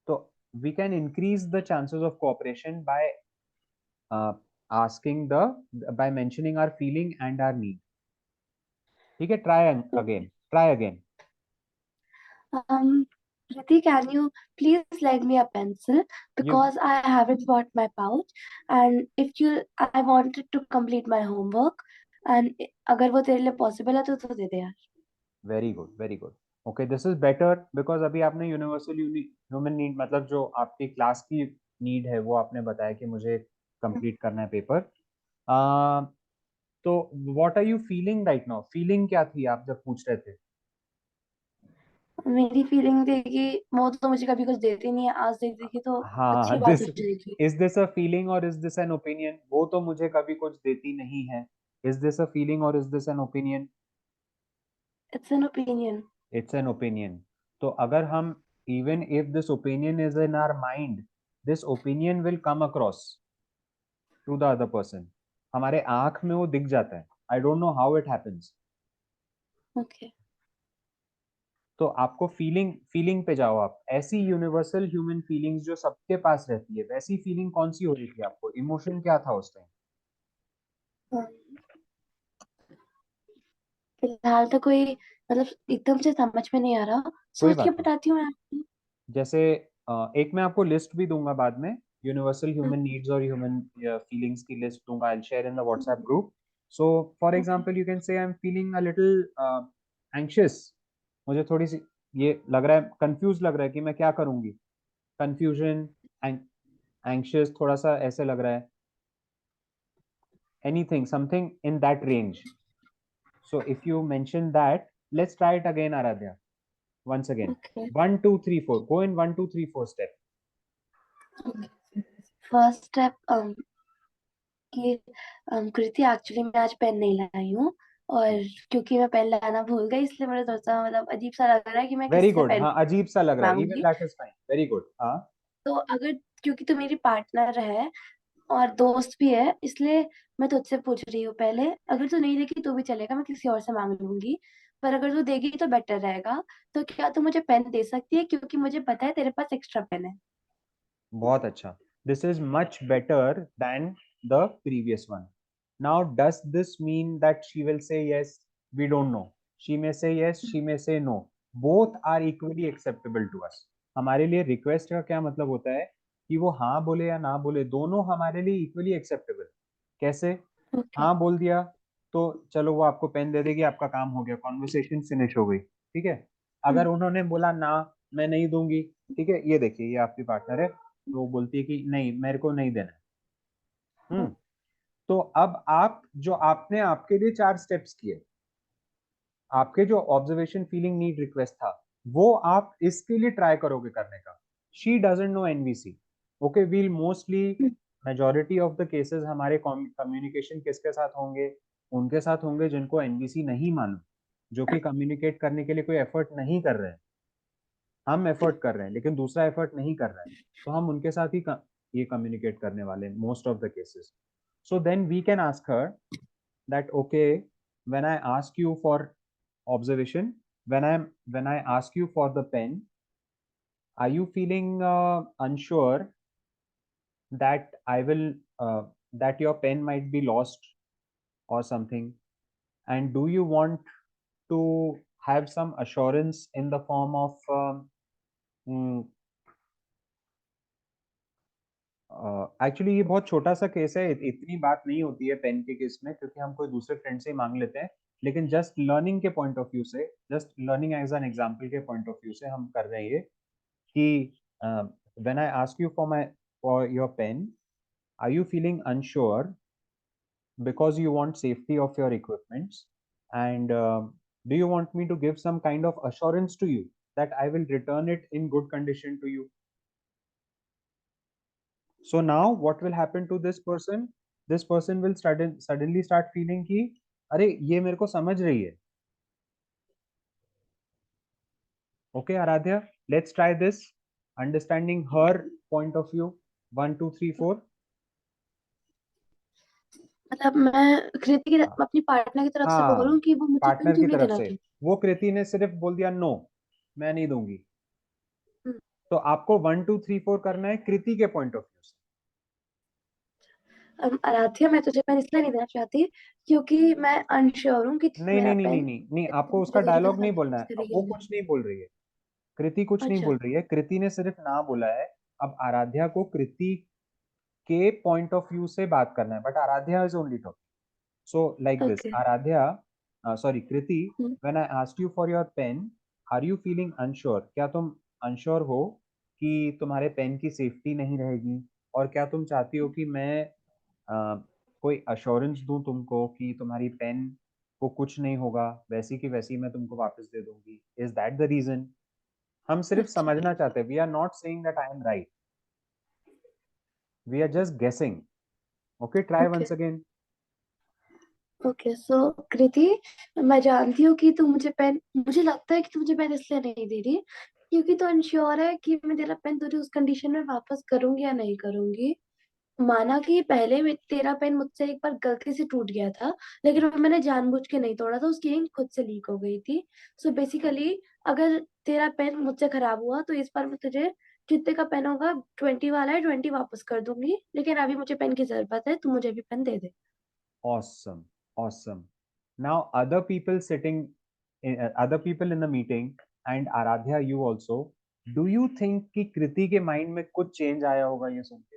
B: तो we can increase the chances of cooperation by by mentioning our feeling and our need. ठीक है, try again.
C: Priti, can you please lend me a pencil because I haven't bought my pouch, and I wanted to complete my homework, and अगर वो तेरे लिए possible है तो दे दे यार.
B: Very good, very good. Okay, this is better because अभी आपने universal human need, मतलब जो आपकी क्लास की नीड है, वो आपने बताया कि मुझे कंप्लीट करना है पेपर. तो what are you feeling right now? Feeling क्या थी आप जब पूछ रहे थे?
C: मेरी फीलिंग थी कि वो तो मुझे कभी कुछ देती नहीं है, आज दे देगी तो
B: हाँ,
C: अच्छी बात हो जाएगी.
B: इज दिस अ फीलिंग और इज दिस एन ओपिनियन? वो तो मुझे कभी कुछ देती नहीं है. इज दिस अ फीलिंग और is this an opinion?
C: It's an opinion.
B: It's an opinion. तो अगर हम, even if this opinion is in our mind, this opinion will come across to the other person. हमारे आंख में वो दिख जाता है. I don't know how it happens.
C: Okay.
B: तो आपको फीलिंग पे जाओ आप. ऐसी यूनिवर्सल ह्यूमन फीलिंग्स जो सबके पास रहती है, वैसी फीलिंग कौन सी हो रही थी आपको? इमोशन क्या था उस टाइम?
C: फिलहाल तो कोई मतलब एकदम से समझ में नहीं आ रहा,
B: कोई
C: सोच के
B: बात नहीं.
C: बताती हूँ मैं आपको.
B: जैसे एक मैं आपको लिस्ट भी दूंगा बाद में, यूनिवर्सल ह्यूमन नीड्स और ह्यूमन फीलिंग्स की लिस्ट दूंगा. I will share in the WhatsApp group. So for example you can say I am feeling a little anxious. मुझे थोड़ी सी ये लग रहा है, कंफ्यूज लग रहा है कि मैं क्या करूंगी. कंफ्यूजन, एंग्शियस, थोड़ा सा ऐसे लग रहा है. Anything, something in that range. So if you mention that, let's try it again, Aradhya. Once again.
C: Okay.
B: 1, 2, 3, 4. Go in 1, 2, 3, 4 step.
C: First step कि कृति एक्चुअली मैं आज पेन नहीं लाई हूँ, और क्योंकि मैं पेन लाना भूल गई इसलिए मुझे थोड़ा सा मतलब अजीब सा लग रहा है कि मैं
B: Very
C: किससे
B: good.
C: पेन
B: हाँ, अजीब सा लग रहा है. Even
C: मांगूंगी.
B: that is fine. Very good. हाँ.
C: तो अगर क्योंकि तू मेरी पार्टनर है और दोस्त भी है, इसलिए मैं तुझसे पूछ रही हूँ पहले. अगर तू नहीं देगी तो भी चलेगा, मैं किसी और से मांग लूंगी, पर अगर तू देगी तो बेटर रहेगा. तो क्या तू मुझे पेन दे सकती है, क्योंकि मुझे पता है तेरे पास एक्स्ट्रा पेन है.
B: बहुत अच्छा. This is much better than the previous one. Now, does this mean that she will say yes? We don't know. She may say yes, she may say no. Both are equally acceptable to us. हमारे लिए request का क्या मतलब होता है कि वो हाँ बोले या ना बोले, दोनों हमारे लिए इक्वली एक्सेप्टेबल. कैसे?
C: ओके.
B: हाँ बोल दिया तो चलो वो आपको पेन दे देगी, आपका काम हो गया, कॉन्वर्सेशन फिनिश हो गई. ठीक है. अगर उन्होंने बोला ना, मैं नहीं दूंगी, ठीक है, ये देखिए, ये आपकी पार्टनर है, तो वो बोलती है कि नहीं, मेरे को नहीं देना है. तो अब आप, जो आपने आपके लिए 4 स्टेप्स किए, आपके जो ऑब्जर्वेशन, फीलिंग, नीड, रिक्वेस्ट था, वो आप इसके लिए ट्राई करोगे करने का. She doesn't know NVC. Okay, well mostly, majority of the cases हमारे कम्युनिकेशन किसके साथ होंगे? उनके साथ होंगे जिनको एनवीसी नहीं मालूम, जो कि कम्युनिकेट करने के लिए कोई एफर्ट नहीं कर रहे हैं. हम एफर्ट कर रहे हैं लेकिन दूसरा एफर्ट नहीं कर रहा है, तो हम उनके साथ ही ये कम्युनिकेट करने वाले हैं most of the cases. So then we can ask her that okay, when I ask you for observation, when I ask you for the pen, are you feeling unsure that I will that your pen might be lost or something, and do you want to have some assurance in the form of mm, actually ये बहुत छोटा सा case है, इतनी बात नहीं होती है पेन के केस में, क्योंकि हम कोई दूसरे फ्रेंड से ही मांग लेते हैं, लेकिन जस्ट लर्निंग के पॉइंट ऑफ व्यू से, just learning as an example के पॉइंट ऑफ व्यू से हम कर रहे हैं ये कि when I ask you for your pen, are you feeling unsure because you want safety of your equipments, and do you want me to give some kind of assurance to you that I will return it in good condition to you? So now what will happen to this person? This person will suddenly start feeling कि अरे ये मेरे को समझ रही है. Okay, Aradhya, let's try this, understanding her point of view. 1 2 3 4.
C: मतलब मैं कृति की अपनी पार्टनर की तरफ से बोल रहा हूँ कि वो मुझे पेन
B: पार्टनर
C: क्यों
B: की
C: नहीं
B: तरफ
C: देना
B: से
C: चाहिए।
B: वो कृति ने सिर्फ बोल दिया नो, मैं नहीं दूंगी,
C: हम्म।
B: तो आपको 1 2 3 4 करना है कृति के पॉइंट ऑफ व्यू से.
C: आराध्या, मैं तुझे पेन इसलिए नहीं देना चाहती क्योंकि मैं अनश्योर हूँ कि
B: नहीं
C: मेरा
B: नहीं नहीं नहीं
C: पेन
B: नहीं नहीं, आपको उसका
C: जगह जगह
B: डायलॉग नहीं
C: साफ
B: बोलना है.
C: करेगी
B: वो
C: या
B: कुछ
C: नहीं।
B: नहीं बोल रही है, कृति कुछ नहीं
C: अच्छा,
B: बोल रही है, कृति ने सिर्फ ना बोला है. अब आराध्या को कृति के पॉइंट ऑफ व्यू से बात करना है, but Aradhya is only talking. So like this,
C: okay.
B: Aradhya, sorry, Kriti, when I asked you for your pen, are you feeling unsure? क्या तुम unsure हो कि तुम्हारे पेन की सेफ्टी नहीं रहेगी, और क्या तुम चाहती हो कि मैं कोई अश्योरेंस दूं तुमको कि तुम्हारी पेन को कुछ नहीं होगा, वैसी की वैसी मैं तुमको वापस दे दूंगी? Is that the reason? हम सिर्फ
C: अच्छा,
B: समझना चाहते हैं. We are not saying that I am right. We are just guessing. Okay, try
C: okay,
B: once again.
C: Okay. So Kriti, मैं जानती हूँ कि तू मुझे पेन, मुझे लगता है कि तू मुझे पेन इसलिए नहीं दे रही क्योंकि तू अनश्योर है कि मैं तेरा पेन तुझे उस कंडीशन में वापस करूंगी या नहीं करूंगी। माना कि पहले में तेरा पेन मुझसे एक बार गलती से टूट गया था, लेकिन वो मैंने जानबूझ के नहीं तोड़ा था, उसकी इंक खुद से लीक हो गई थी। सो बेसिकली अगर तेरा पेन मुझसे खराब हुआ तो इस बार मैं तुझे जितने का पेन होगा, 20 वाला है, 20 वापस कर दूंगी, लेकिन अभी मुझे पेन की जरूरत है, तू मुझे भी pen they they.
B: Awesome, awesome. Now, other people in the meeting, and Aradhya, you also. Do you think कि कृति के माइंड में कुछ चेंज आया होगा ये सुन के?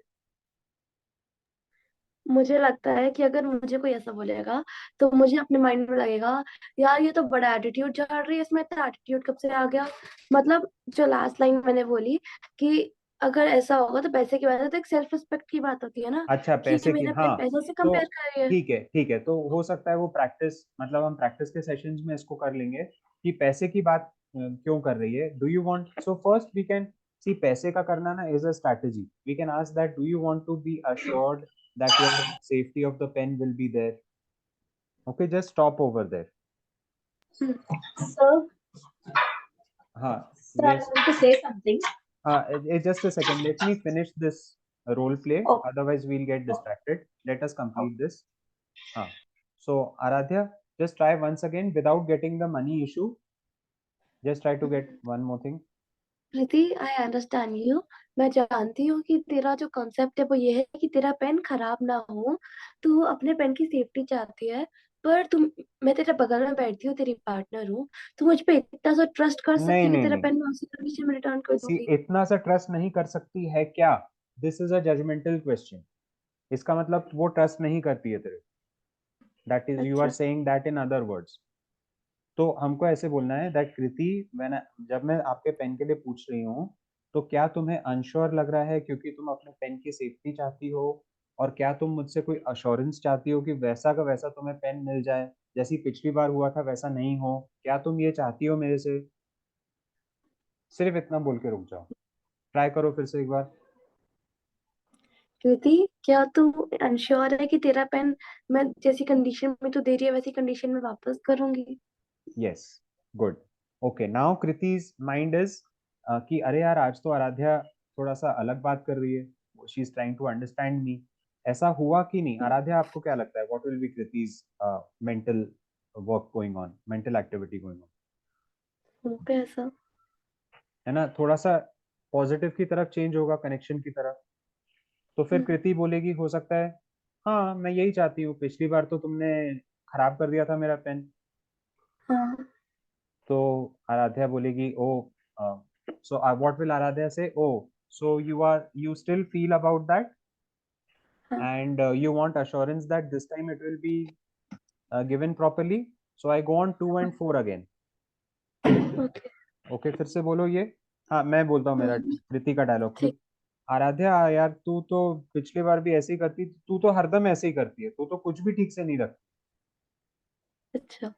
C: मुझे लगता है कि अगर मुझे कोई ऐसा बोलेगा तो मुझे अपने माइंड में लगेगा, यार ये तो बड़ा एटीट्यूड झाड़ रही है, इसमें इतना एटीट्यूड कब से आ गया। मतलब जो लास्ट लाइन मैंने बोली कि अगर ऐसा होगा तो पैसे की बात है, तो एक सेल्फ रिस्पेक्ट की बात होती है ना,
B: अच्छा,
C: कि
B: पैसे की,
C: मेरा पेन
B: हाँ.
C: पैसों से
B: तो
C: कंपेयर कर रही है।
B: ठीक है, ठीक है, तो हो सकता है वो प्रैक्टिस, मतलब हम प्रैक्टिस के सेशंस में इसको कर लेंगे कि पैसे की बात क्यों कर रही है. Do you want, so first we can see पैसे का करना ना is a strategy. We can ask that do you want to be assured that your safety of the pen will be there. Okay, just stop over there.
D: So,
B: हाँ,
D: so I
B: yes.
D: want to say something.
B: Just a second. Let me finish this role play.
D: Oh,
B: Otherwise, we'll get distracted. Let us complete this. So, Aradhya, just try once again without getting the money issue. Just try to get one more thing.
C: Preeti, I understand you. मैं जानती हूँ कि तेरा जो concept है वो ये है कि तेरा पेन खराब ना हो, तू अपने पेन की सेफ्टी चाहती है। पर तुम, मैं तेरे बगल में बैठती हूँ, तेरी पार्टनर हूँ, तू मुझ पे इतना सा ट्रस्ट कर सकती
B: नहीं
C: है कि
B: नहीं
C: तेरा
B: नहीं,
C: पेन मैं उसी कंडीशन में रिटर्न कर
B: सी
C: दूंगी।
B: इतना सा ट्रस्ट नहीं कर सकती है क्या? This is a judgmental question. इसका मतलब वो ट्रस्ट नहीं करती है तेरे. दैट इज, यू आर
C: अच्छा,
B: saying that in other words. तो हमको ऐसे बोलना है दैट कृति, मैंने, जब मैं आपके पेन के लिए पूछ रही हूँ, तो क्या तुम्हें अनश्योर लग रहा है क्योंकि तुम अपने पेन की सेफ्टी चाहती हो, और क्या तुम मुझसे कोई अश्योरेंस चाहती हो कि वैसा का वैसा तुम्हें पेन मिल जाए, जैसी पिछली बार हुआ था वैसा नहीं हो? क्या तुम ये चाहती हो मेरे से? सिर्फ इतना बोल के रुक जाओ. ट्राई करो फिर से एक बार.
C: कृति, क्या तू अनश्योर है कि तेरा पेन मैं जैसी कंडीशन में तू दे रही है वैसी कंडीशन में वापस करूंगी?
B: Yes, good. Okay, now Kriti's mind is कि अरे यार, आज तो आराध्या थोड़ा सा अलग बात कर रही है, she is trying to understand me. ऐसा हुआ कि नहीं? आराध्या, आपको क्या लगता है, what will be Kriti's mental work going on, mental activity going on?
C: हो पे ऐसा?
B: है ना, थोड़ा सा पॉजिटिव की तरफ चेंज होगा, कनेक्शन की तरफ. तो फिर कृति बोलेगी, हो सकता है, हाँ मैं यही चाहती हूँ, पिछली बार तो तुमने खराब कर दिया था मेरा पेन.
C: हाँ,
B: तो आराध्या बोलेगी, oh, so what will Aaradhya say? Oh, so you still feel about that and you want assurance that this time it will be given properly. So I go on 2 and 4 again.
C: Okay
B: Okay, फिर से बोलो ये. हाँ, मैं बोलता हूँ मेरा कृति का डायलॉग.
C: ठीक.
B: आराध्या यार, तू तो पिछली बार भी ऐसे ही करती, तू तो हरदम ऐसे ही करती है, तू तो कुछ भी ठीक से नहीं रखती.
C: अच्छा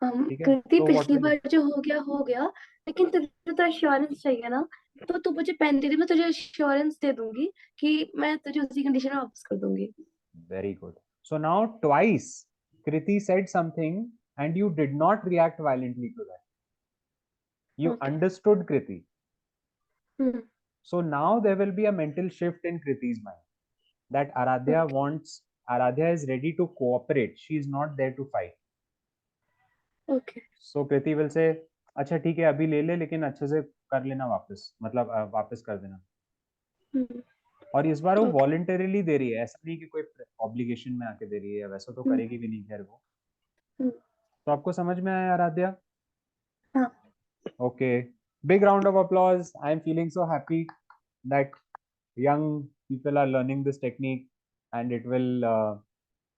B: ठीक है,
C: कृति
B: तो
C: पिछली बार जो हो गया लेकिन तुझे तो एश्योरेंस चाहिए ना, तो तू मुझे पेन दे दे, मैं तुझे एश्योरेंस दे दूंगी कि मैं तुझे उसी कंडीशन में वापस कर दूंगी.
B: Very good. So now twice Kriti said something and you did not react violently to that. You
C: Okay.
B: understood Kriti.
C: Hmm.
B: So now there will be a mental shift in Kriti's mind that Aradhya
C: Okay.
B: wants, Aradhya is ready to cooperate. She is not there to fight.
C: Okay.
B: So Kriti will say, अच्छा ठीक है अभी ले ले लेकिन अच्छे से कर लेना वापस, मतलब वापस कर देना.
C: Hmm.
B: और इस बार वो
C: Okay.
B: वॉलंटरीली दे रही है, ऐसा नहीं कि कोई ऑब्लिगेशन में आके दे रही है, वैसा तो करेगी भी नहीं खैर वो. तो आपको समझ में आया आराध्या?
C: हाँ.
B: Okay, big round of applause. I am feeling so happy that young people are learning this technique and it will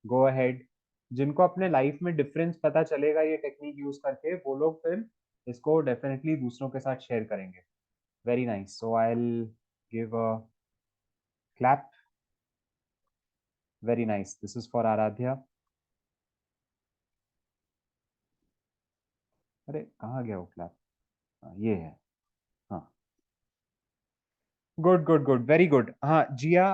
B: go ahead. जिनको अपने लाइफ में डिफरेंस पता चलेगा ये टेक्निक यूज करके, वो लोग फिर इसको डेफिनेटली दूसरों के साथ शेयर करेंगे. Very nice. So I will give a clap. Very nice. This is for Aradhya. अरे कहाँ गया वो क्लैप? ये है. हाँ, good good good, very good. हाँ जिया,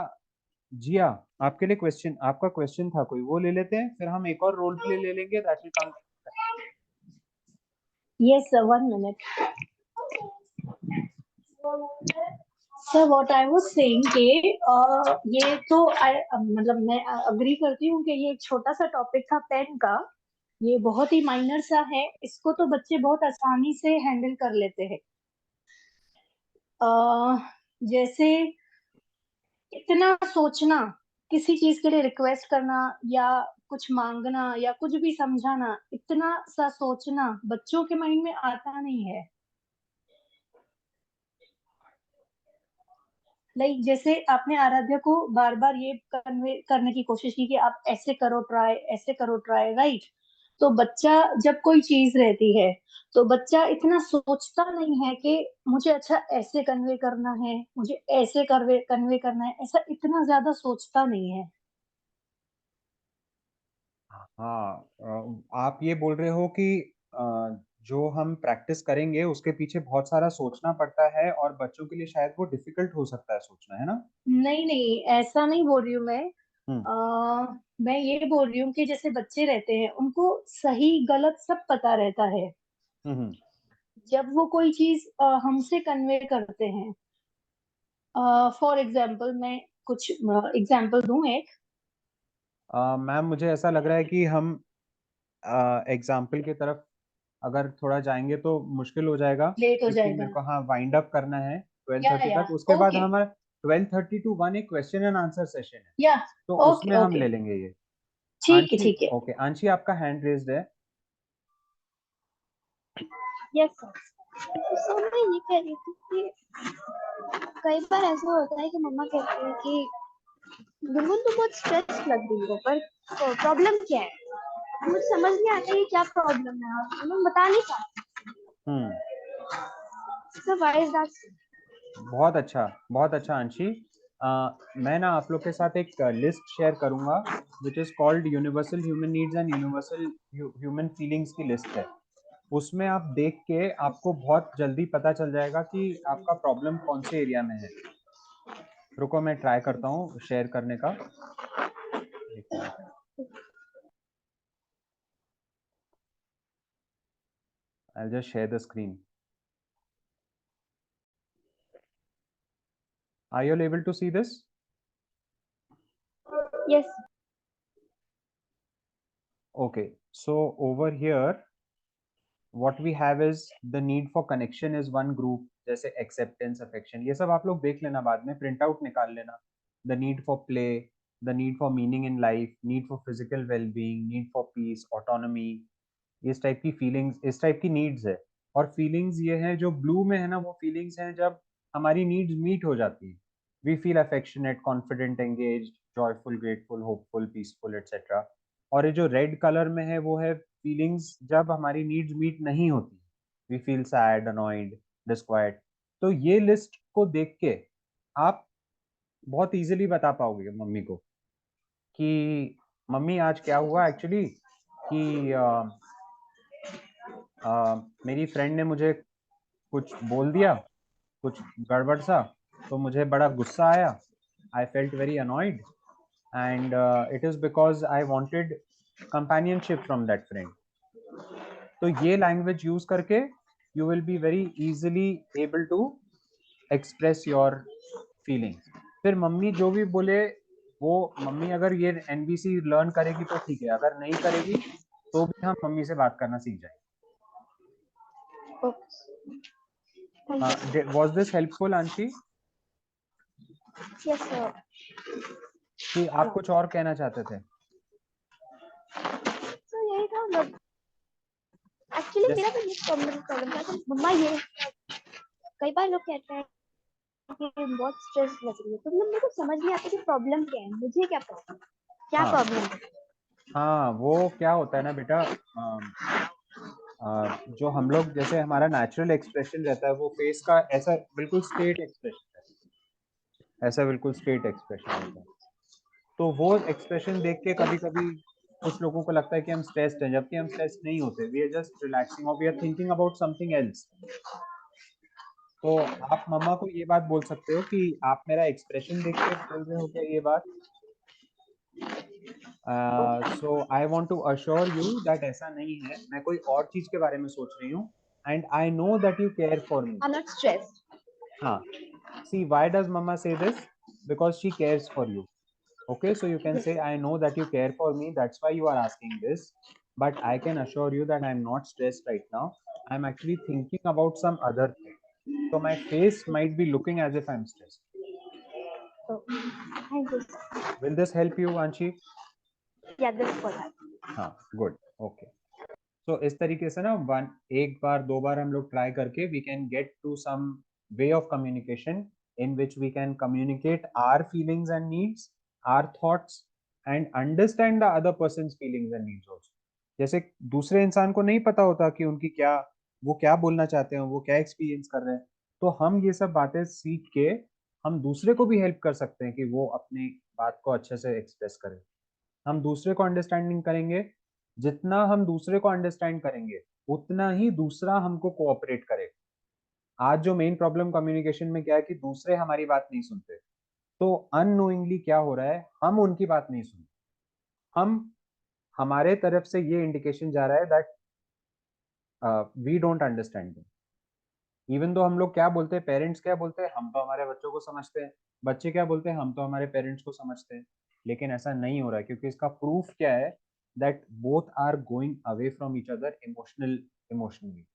B: जिया आपके लिए क्वेश्चन, आपका क्वेश्चन था कोई, वो ले लेते हैं, फिर हम एक और रोल प्ले ले लेंगे. That will come.
D: Yes, sir. 1 minute. Sir what I was saying कि ये तो मतलब मैं अग्री करती हूँ कि ये एक छोटा सा टॉपिक था पेन का, ये बहुत ही माइनर सा है, इसको तो बच्चे बहुत आसानी से हैंडल कर लेते हैं. जैसे इतना सोचना, किसी चीज के लिए रिक्वेस्ट करना या कुछ मांगना या कुछ भी समझाना, इतना सा सोचना बच्चों के माइंड में आता नहीं है. लाइक जैसे आपने आराध्या को बार बार ये कन्वे करने की कोशिश की कि आप ऐसे करो ट्राई, ऐसे करो ट्राई, राइट. तो बच्चा जब कोई चीज रहती है तो बच्चा इतना सोचता नहीं है कि मुझे अच्छा ऐसे कन्वे करना है, मुझे ऐसे कन्वे करना है, ऐसा इतना ज्यादा सोचता नहीं है.
B: हाँ, आप ये बोल रहे हो कि जो हम प्रैक्टिस करेंगे उसके पीछे बहुत सारा सोचना पड़ता है और बच्चों के लिए शायद वो डिफिकल्ट हो सकता है सोचना, है ना?
D: नहीं नहीं, ऐसा नहीं बोल रही हूँ मैं. मैं ये बोल रही हूँ कि जैसे बच्चे रहते हैं उनको सही गलत सब पता रहता है. जब वो कोई चीज हमसे कन्वे करते हैं, फॉर एग्जाम्पल मैं कुछ एग्जाम्पल दूं एक.
B: मैम मुझे ऐसा लग रहा है कि हम एग्जाम्पल की तरफ अगर थोड़ा जाएंगे तो मुश्किल हो जाएगा,
D: लेट हो
B: क्योंकि
D: जाएगा.
B: मेरे को हाँ वाइंड अप करना है 12:30
D: या
B: तक. उसके बाद
D: ओके.
B: हमारा 12:30 to 1 एक क्वेश्चन एंड आंसर सेशन है,
D: या
B: तो
D: ओके
B: उसमें हम
D: ओके,
B: ले लेंगे ये.
D: ठीक है
B: आंशी,
D: ठीक है.
B: ओके आंशी आपका हैंड रेज्ड है.
F: Yes sir. सो मैं ये कह रही थी कि कई बार ऐसा होता है कि मम्मा कहती है कि गुनगुन तो बहुत स्ट्रेस लग रही हो, पर प्रॉब्लम क्या है? मुझे समझ नहीं आता है क्या प्रॉब्लम है और मैं बता नहीं पाती. So why is that?
B: बहुत अच्छा अंशी. मैं ना आप लोग के साथ एक लिस्ट शेयर करूंगा which is called universal human needs and universal human feelings की लिस्ट है. उसमें आप देख के आपको बहुत जल्दी पता चल जाएगा कि आपका प्रॉब्लम कौन से एरिया में है. रुको मैं ट्राई करता हूँ शेयर करने का. एक minute. I'll just share the screen. Are you all able to see this?
F: Yes.
B: Okay, so over here what we have is the need for connection is one group, जैसे acceptance, affection, ये सब आप लोग देख लेना, बाद में print out निकाल लेना. The need for play, the need for meaning in life, need for physical well-being, need for peace, autonomy, इस टाइप की फीलिंग्स, इस टाइप की नीड्स है. और फीलिंग्स ये है जो ब्लू में है ना, वो फीलिंग्स हैं जब हमारी नीड्स मीट हो जाती है. We feel affectionate, confident, engaged, joyful, grateful, hopeful, peaceful etcetera. और ये जो रेड कलर में है वो है फीलिंग्स जब हमारी नीड्स मीट नहीं होती, we feel sad, annoyed, disquiet. तो ये लिस्ट को देख के आप बहुत इजीली बता पाओगे मम्मी को कि मम्मी आज क्या हुआ एक्चुअली, कि मेरी फ्रेंड ने मुझे कुछ बोल दिया, कुछ गड़बड़ सा, तो मुझे बड़ा गुस्सा आया, I felt very annoyed, and it is because I wanted companionship from that friend. तो ये लैंग्वेज यूज करके you will be very easily able to express your feelings. फिर मम्मी जो भी बोले वो, मम्मी अगर ये एनवीसी लर्न करेगी तो ठीक है, अगर नहीं करेगी तो भी हम मम्मी से बात करना सीख जाएंगे। Was this helpful, Anshi?
F: Yes, sir.
B: कि आप कुछ और कहना चाहते थे?
F: तो यही था, मतलब एक्चुअली मेरा भी प्रॉब्लम था कि मम्मा ये कई बार लोग कहते हैं कि बहुत स्ट्रेस लग रही है, तो मतलब मेरे को समझ नहीं आता कि प्रॉब्लम क्या है, मुझे क्या प्रॉब्लम, क्या प्रॉब्लम है।
B: हाँ, वो क्या होता है ना बेटा, जो हम लोग, जैसे हमारा नेचुरल एक्सप्रेशन रहता है वो फेस का ऐसा बिल्कुल स्ट्रेट एक्सप्रेशन है, ऐसा बिल्कुल स्ट्रेट एक्सप्रेशन रहता है। तो वो एक्सप्रेशन देख के कभी कभी कुछ लोगों को लगता है कि हम स्ट्रेस्ड हैं, जबकि हम स्ट्रेस नहीं होते, वी आर जस्ट रिलैक्सिंग और we are thinking about something else. तो आप मम्मा को ये बात बोल सकते हो कि आप मेरा एक्सप्रेशन देख के बोल रहे हो क्या ये बात, so I want to assure you that ऐसा नहीं है, मैं कोई और चीज के बारे में सोच रही हूँ, and I know that you care for me.
F: I am not stressed.
B: हाँ, see why does mama say this? Because she cares for you. Okay, so you can say I know that you care for me, that's why you are asking this, but I can assure you that I'm not stressed right now, I'm actually thinking about some other thing, so my face might be looking as if I'm stressed.
F: Thank you.
B: Will this help you, Anshi?
F: या this for that.
B: हाँ, good, okay. तो इस तरीके से ना एक बार दो बार हम लोग ट्राई करके we can get to some way of communication in which we can communicate our feelings and needs, our thoughts, and understand the other person's feelings and needs also. जैसे दूसरे इंसान को नहीं पता होता कि उनकी क्या, वो क्या बोलना चाहते हैं, वो क्या एक्सपीरियंस कर रहे हैं, तो हम ये सब बातें सीख के हम दूसरे को भी हेल्प कर सकते हैं कि वो अपनी बात को अच्छे से एक्सप्रेस करें। हम दूसरे को अंडरस्टैंडिंग करेंगे, जितना हम दूसरे को अंडरस्टैंड करेंगे उतना ही दूसरा हमको कोऑपरेट करेगा। आज जो मेन प्रॉब्लम कम्युनिकेशन में क्या है कि दूसरे हमारी बात नहीं सुनते, तो अननोइंगली क्या हो रहा है, हम उनकी बात नहीं सुनते, हम, हमारे तरफ से ये इंडिकेशन जा रहा है that we don't understand them. Even though हम लोग क्या बोलते हैं, पेरेंट्स क्या बोलते हैं, हम तो हमारे बच्चों को समझते हैं, बच्चे क्या बोलते हैं, हम तो हमारे पेरेंट्स को समझते हैं, लेकिन ऐसा नहीं हो रहा है, क्योंकि इसका प्रूफ क्या है, that both are going away from each other emotionally.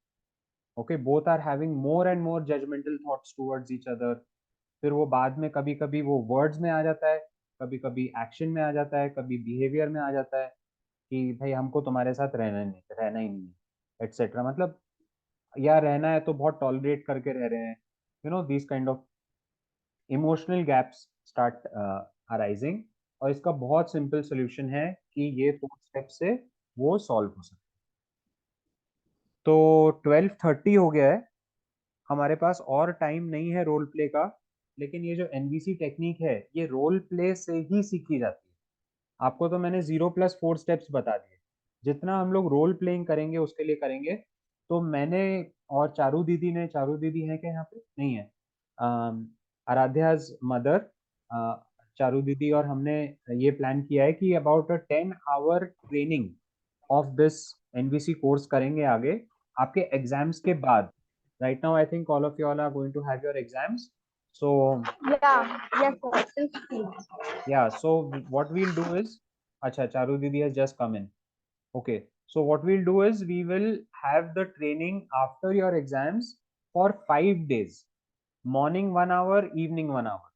B: Okay, both are having more and more judgmental thoughts towards each other. फिर वो बाद में कभी कभी वो वर्ड्स में आ जाता है, कभी कभी एक्शन में आ जाता है, कभी बिहेवियर में आ जाता है कि भाई हमको तुम्हारे साथ रहना ही नहीं है एटसेट्रा। मतलब या रहना है तो बहुत टॉलरेट करके रह रहे हैं, you know, this kind of emotional gaps start arising. और इसका बहुत सिंपल सोल्यूशन है कि ये 4 स्टेप से वो सॉल्व हो सकता है। तो 12:30 हो गया है, हमारे पास और टाइम नहीं है रोल प्ले का, लेकिन ये जो एनवीसी टेक्निक है ये रोल प्ले से ही सीखी जाती है। आपको तो मैंने 0+4 स्टेप्स बता दिए, जितना हम लोग रोल प्लेइंग करेंगे उसके लिए करेंगे। तो मैंने और चारू दीदी ने, चारू दीदी है क्या यहाँ पे, नहीं है, आराध्याज मदर, चारू दीदी और हमने ये प्लान किया है कि about 10 hour training of this NVC course करेंगे आगे आपके एग्जाम्स के बाद। Right now I think all of you all are going to have your exams, so
F: या yes sir.
B: yeah, so what we'll do is, acha, Charu didi has just come in. Okay, so what we'll do is we will have the training after your exams for 5 days, morning 1 hour, evening 1 hour,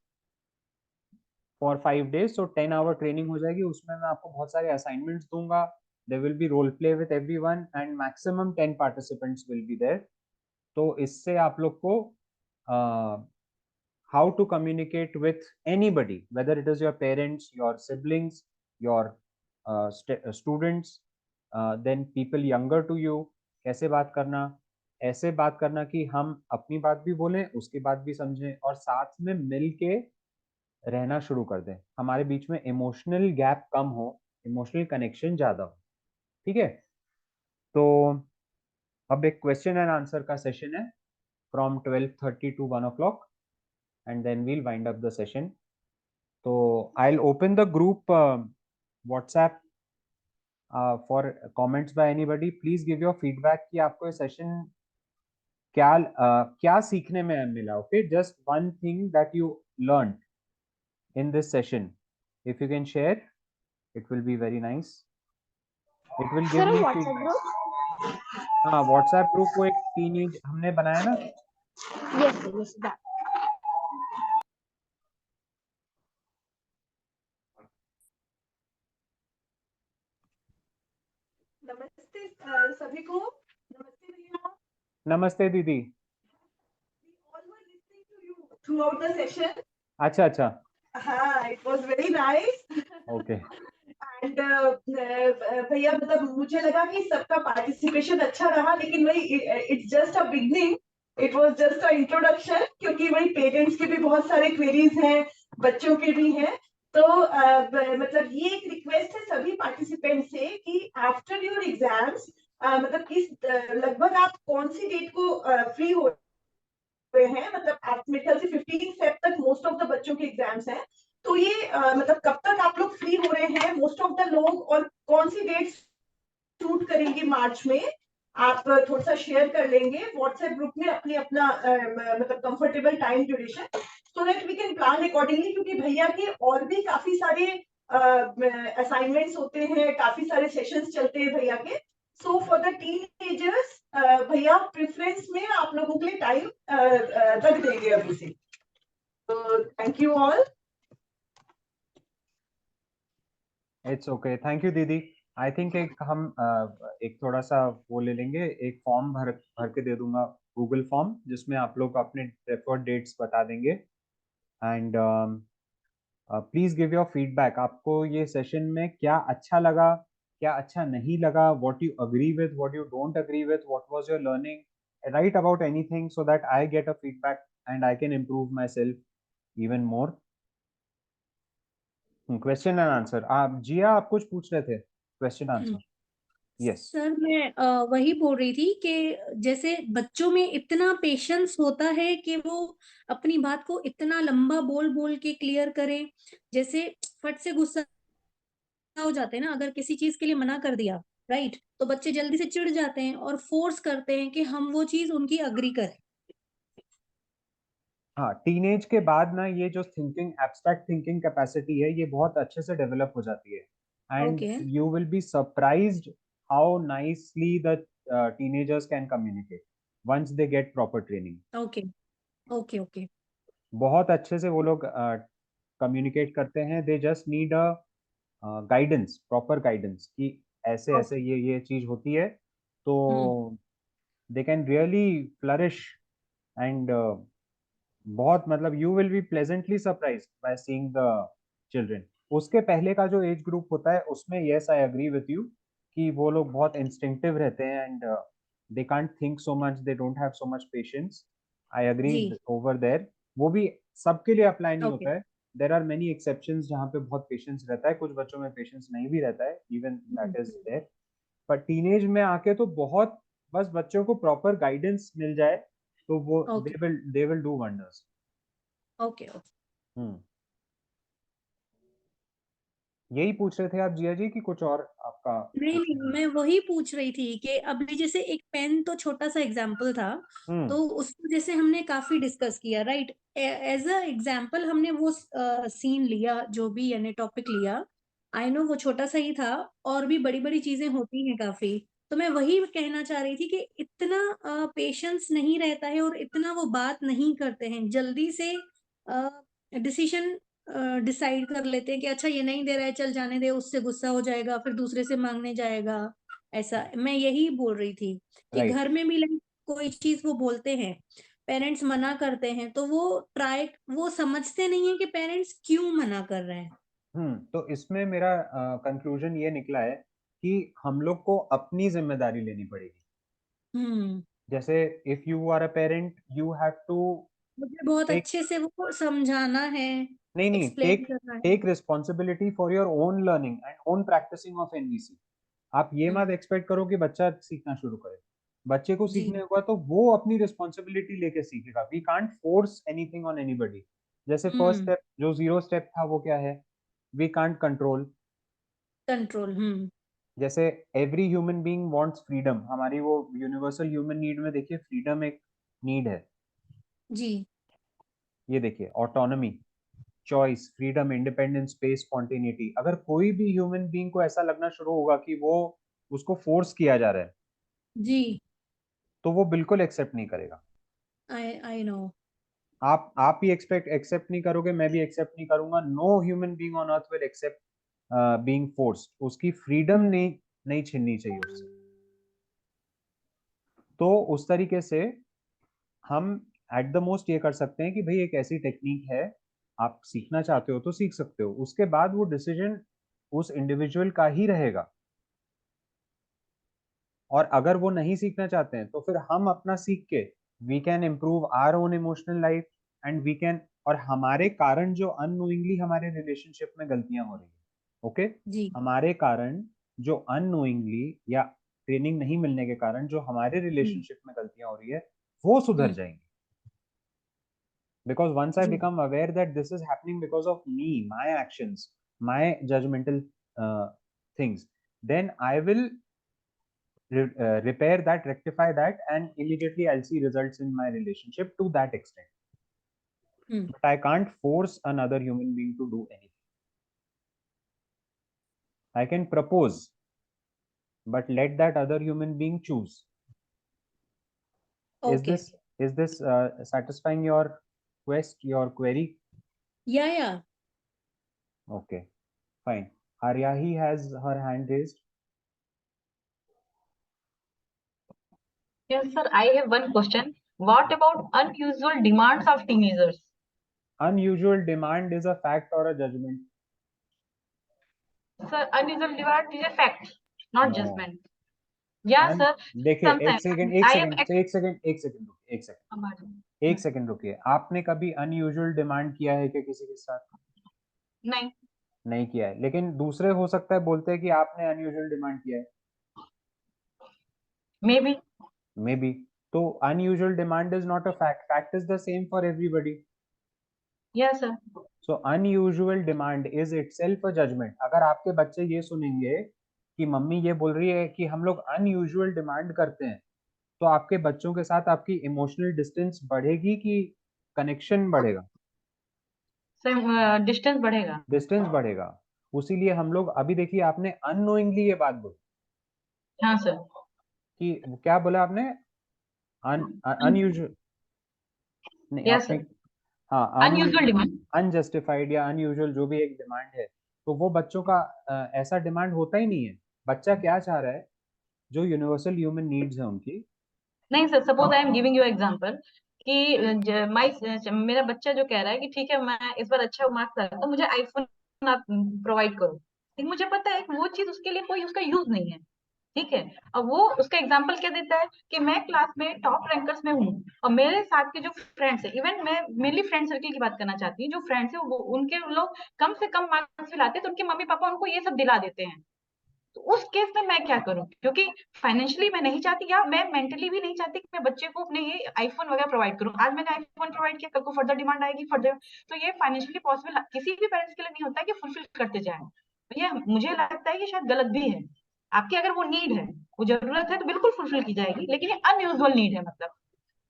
B: for 5 days. So 10 hour training हो जाएगी, उसमें मैं आपको बहुत सारे assignments दूंगा, there will be role play with everyone and maximum 10 participants will be there. तो इससे आप लोग को how to communicate with anybody, whether it is your parents, your siblings, your students, then people younger to you. कैसे बात करना, ऐसे बात करना कि हम अपनी बात भी बोलें, उसकी बात भी समझें, और साथ में मिल के रहना शुरू कर दें. हमारे बीच में इमोशनल गैप कम हो, इमोशनल कनेक्शन ज्यादा हो. ठीक है, तो अब एक क्वेश्चन एंड आंसर का सेशन है from 12:30 to 1 o'clock, and then we'll wind up the session. So I'll open the group WhatsApp for comments by anybody. Please give your feedback कि आपको ये session क्या सीखने में मिला. Okay, just one thing that you learned in this session, if you can share, it will be very nice. It will give
F: Sir,
B: me
F: WhatsApp
B: feedback.
F: group?
B: हाँ, WhatsApp group को एक टीनेज हमने बनाया ना.
F: Yes, sir, yes, that.
G: नमस्ते सभी को. नमस्ते भैया.
B: नमस्ते दीदी.
G: We all were listening to you throughout the session.
B: अच्छा अच्छा.
G: हाँ, it was very nice.
B: Okay.
G: And भैया मतलब मुझे लगा कि सबका पार्टिसिपेशन अच्छा रहा, लेकिन वही it's just a beginning. It was just a introduction, क्योंकि वही पेरेंट्स के भी बहुत सारे क्वेरीज हैं, बच्चों के भी हैं. तो मतलब ये एक रिक्वेस्ट है सभी पार्टिसिपेंट से कि आफ्टर योर एग्जाम्स मतलब किस लगभग आप कौन सी डेट को फ्री हो रहे हैं. मतलब आप मेरे ख्याल से 15 फेब तक मोस्ट ऑफ द बच्चों के एग्जाम्स हैं. तो ये मतलब कब तक आप लोग फ्री हो रहे हैं मोस्ट ऑफ द लोग, और कौन सी डेट्स शूट करेंगे मार्च में, आप थोड़ा सा शेयर कर लेंगे व्हाट्सएप ग्रुप में अपनी अपना मतलब comfortable time duration, so that we can plan accordingly. क्योंकि भैया के और भी काफी सारे असाइनमेंट्स होते हैं, काफी सारे सेशंस चलते हैं भैया के. सो फॉर द टीनेजर्स भैया प्रेफरेंस में आप लोगों के लिए टाइम रख देंगे अभी से. तो thank you all.
B: It's okay, thank you दीदी. आई थिंक एक हम एक थोड़ा सा वो ले लेंगे, एक फॉर्म भर के दे दूंगा, गूगल फॉर्म, जिसमें आप लोग अपने प्रेफर्ड डेट्स बता देंगे. And please give your feedback. आपको ये सेशन में क्या अच्छा लगा, क्या अच्छा नहीं लगा, what you agree with, what you don't agree with, what was your learning. Right about anything so that I get a feedback and I can improve my self even more. Question and answer. आप जिया, आप कुछ पूछ रहे थे? Question answer. Yes
H: sir, मैं वही बोल रही थी कि जैसे बच्चों में इतना पेशेंस होता है कि वो अपनी बात को इतना लंबा बोल बोल के क्लियर करें. जैसे फट से गुस्सा हो जाते हैं ना, अगर किसी चीज के लिए मना कर दिया, राइट, तो बच्चे जल्दी से चिढ़ जाते हैं और फोर्स करते हैं कि हम वो चीज उनकी अग्री करें.
B: हाँ, टीनेज के बाद ना ये जो थिंकिंग, एब्स्ट्रैक्ट थिंकिंग कैपेसिटी है, ये बहुत अच्छे से डेवलप हो जाती है. And
H: Okay.
B: You will be surprised how nicely the teenagers can communicate once they get proper training.
H: Okay okay okay.
B: बहुत अच्छे से वो लोग कम्युनिकेट करते हैं. They just need a guidance, proper guidance कि ऐसे ऐसे ये चीज होती है, तो they can really flourish. And बहुत मतलब you will be pleasantly surprised by seeing the children. उसके पहले का जो एज ग्रुप होता है उसमें yes I agree with you कि वो लोग बहुत इंस्टिंक्टिव रहते हैं and they can't think so much, they don't have so much patience. I agree over there. वो भी सबके लिए अप्लाई नहीं होता है. देयर आर मेनी एक्सेप्शंस जहाँ पे बहुत पेशेंस रहता है, कुछ बच्चों में पेशेंस नहीं भी रहता है, इवन दैट इज देयर. पर टीनेज में आके तो बहुत, बस बच्चों को प्रॉपर गाइडेंस मिल जाए तो वो they will do wonders.
H: Okay.
B: यही पूछ रहे थे आप जिया जी कि कुछ और आपका?
H: नहीं, मैं वही पूछ रही थी कि अभी जैसे एक पेन तो छोटा सा एग्जाम्पल था, तो उसको जैसे हमने काफी डिस्कस किया, राइट. एज अ एग्जाम्पल हमने वो सीन लिया, जो भी यानी टॉपिक लिया. आई नो वो छोटा सा ही था, और भी बड़ी बड़ी चीजें होती हैं काफी. तो मैं वही कहना चाह रही थी कि इतना पेशेंस नहीं रहता है और इतना वो बात नहीं करते हैं, जल्दी से डिसीजन डिसाइड कर लेते हैं कि अच्छा ये नहीं दे रहा है, चल जाने दे, उससे गुस्सा हो जाएगा, फिर दूसरे से मांगने जाएगा. ऐसा मैं यही बोल रही थी कि घर में भी कोई चीज वो बोलते हैं पेरेंट्स मना करते हैं तो वो समझते नहीं है कि पेरेंट्स क्यों मना कर रहे हैं।
B: तो इसमें मेरा कंक्लूजन ये निकला है कि हम लोग को अपनी जिम्मेदारी लेनी पड़ेगी। जैसे if you are a parent you have to
H: मुझे बहुत
B: टेक,
H: अच्छे से वो समझाना है,
B: नहीं
H: एक्सप्लेन
B: टेक
H: करना है।
B: Take responsibility for your own learning and own practising of NVC. आप ये मत एक्सपेक्ट करो कि बच्चा सीखना शुरू करे। बच्चे को
H: जी।
B: सीखने होगा तो वो अपनी रिस्पॉन्सिबिलिटी लेके सीखेगा। We can't force anything on anybody. जैसे फर्स्ट स्टेप जो 0 स्टेप था वो क्या है? We can't control. जैसे every human being wants freedom, हमारी वो यूनिवर्सल ह्यूमन नीड में देखिए फ्रीडम एक नीड है।
H: जी।
B: ये देखिए autonomy, choice, freedom, independence, space, spontaneity. अगर कोई भी ह्यूमन बीइंग को ऐसा लगना शुरू होगा कि वो उसको फोर्स किया जा रहा है
H: जी।
B: तो वो बिल्कुल एक्सेप्ट नहीं करेगा।
H: I know.
B: आप भी एक्सेप्ट नहीं करोगे, मैं भी एक्सेप्ट नहीं करूंगा। No human being on earth will accept being forced. उसकी फ्रीडम नहीं छीननी चाहिए उससे। तो उस तरीके से हम एट द मोस्ट ये कर सकते हैं कि भाई एक ऐसी टेक्निक है, आप सीखना चाहते हो तो सीख सकते हो। उसके बाद वो डिसीजन उस इंडिविजुअल का ही रहेगा। और अगर वो नहीं सीखना चाहते हैं तो फिर हम अपना सीख के we can improve our own emotional life and we can. और हमारे कारण जो अननोइंगली हमारे रिलेशनशिप में गलतियां हो रही है, ओके,
H: जी।
B: हमारे कारण जो अननोइंगली या ट्रेनिंग नहीं मिलने के कारण जो हमारे रिलेशनशिप में गलतियां हो रही है वो सुधर जाएंगी। Because once I
H: ji.
B: become aware that this is happening because of me, my actions, my judgmental things, then I will repair that, rectify that, and immediately I'll see results in my relationship to that extent. But I can't force another human being to do anything. I can propose, but let that other human being choose.
H: Okay.
B: Is this satisfying your query?
H: Yeah.
B: Okay, fine. Aryahi has her hand raised.
E: Yes, sir. I have one question. What about unusual demands of teenagers?
B: Unusual demand is a fact or a judgment?
E: Sir, unusual demand is a fact, not
B: No.
E: judgment. Yeah, sir.
B: देखिए एक second रुकिए। आपने कभी unusual demand किया है क्या किसी के साथ? नहीं किया है, लेकिन दूसरे हो सकता है बोलते हैं कि आपने अनयूजुअल डिमांड किया है। Maybe. तो unusual demand is not a fact, fact is the same for everybody.
E: Yes, sir.
B: So unusual demand is itself a judgement. अगर आपके बच्चे ये सुनेंगे कि मम्मी ये बोल रही है कि हम लोग अनयूजुअल डिमांड करते हैं, तो आपके बच्चों के साथ आपकी इमोशनल डिस्टेंस बढ़ेगी कि कनेक्शन बढ़ेगा?
E: डिस्टेंस बढ़ेगा।
B: डिस्टेंस बढ़ेगा। उसीलिए हम लोग अभी देखिए आपने अननोइंगली ये बात बोली।
E: हाँ सर।
B: कि क्या बोला आपने? अनयूजुअल नहीं
E: Yes,
B: आपने,
E: sir.
B: हाँ
E: Unusual demand.
B: अनजस्टिफाइड या अनयूजुअल जो भी एक डिमांड है, तो वो बच्चों का ऐसा डिमांड होता ही नहीं है। बच्चा क्या चाह रहा है, जो यूनिवर्सल ह्यूमन नीड्स है उनकी।
E: नहीं sir, suppose I am giving you example कि मेरा बच्चा जो कह रहा है कि ठीक है मैं इस बार अच्छा मार्क्स लाता हूँ, मुझे आईफोन आप प्रोवाइड करो। लेकिन मुझे पता है कि वो चीज उसके लिए कोई उसका यूज नहीं है। ठीक है। और वो उसका एग्जाम्पल क्या देता है कि मैं क्लास में टॉप रैंकर्स में हूँ और मेरे साथ के जो फ्रेंड्स है, इवन मैं मेनली फ्रेंड सर्कल की बात करना चाहती हूँ, जो फ्रेंड्स है वो उनके लोग कम से कम मार्क्स भी लाते हैं तो उनके मम्मी पापा उनको ये सब दिला देते हैं। तो उस केस में मैं क्या करूं, क्योंकि फाइनेंशियली मैं नहीं चाहती या मैं मेंटली भी नहीं चाहती कि मैं बच्चे को अपने ये आईफोन वगैरह प्रोवाइड करूं। आज मैंने आईफोन प्रोवाइड किया, कल को फर्दर डिमांड आएगी फर्दर, तो ये फाइनेंशियली पॉसिबल किसी भी पेरेंट्स के लिए नहीं होता है कि फुलफिल करते जाए। तो ये मुझे लगता है कि शायद गलत भी है। आपकी अगर वो नीड है, वो जरूरत है, तो बिल्कुल फुलफिल की जाएगी, लेकिन ये अनयूजुअल नीड है मतलब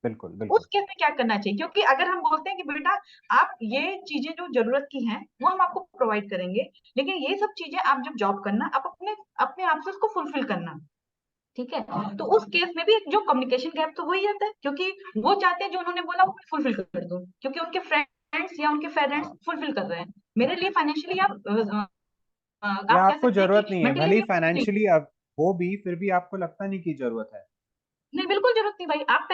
B: बिल्कुल
E: उस
B: बिल्कुल
E: केस में क्या करना चाहिए? क्योंकि अगर हम बोलते हैं कि बेटा आप ये चीजें जो जरूरत की हैं वो हम आपको प्रोवाइड करेंगे, लेकिन ये सब चीजें आप जब जॉब करना आप अपने अपने आप से उसको फुलफिल करना। ठीक है। तो उस केस में भी जो कम्युनिकेशन गैप तो हो ही जाता है, क्योंकि वो चाहते हैं जो उन्होंने बोला वो फुलफिल कर दूं, क्योंकि उनके फ्रेंड्स या उनके पेरेंट्स फुलफिल कर रहे हैं। मेरे लिए फाइनेंशियली
B: या
E: आप कह
B: आपको
E: सकते हैं
B: जरूरत
E: कि
B: नहीं है,
E: मेंटली
B: भले ही
E: भी
B: फाइनेंशियली अब हो भी, फिर भी आपको लगता नहीं कि जरूरत है।
E: नहीं, बिल्कुल जरूरत नहीं भाई। आप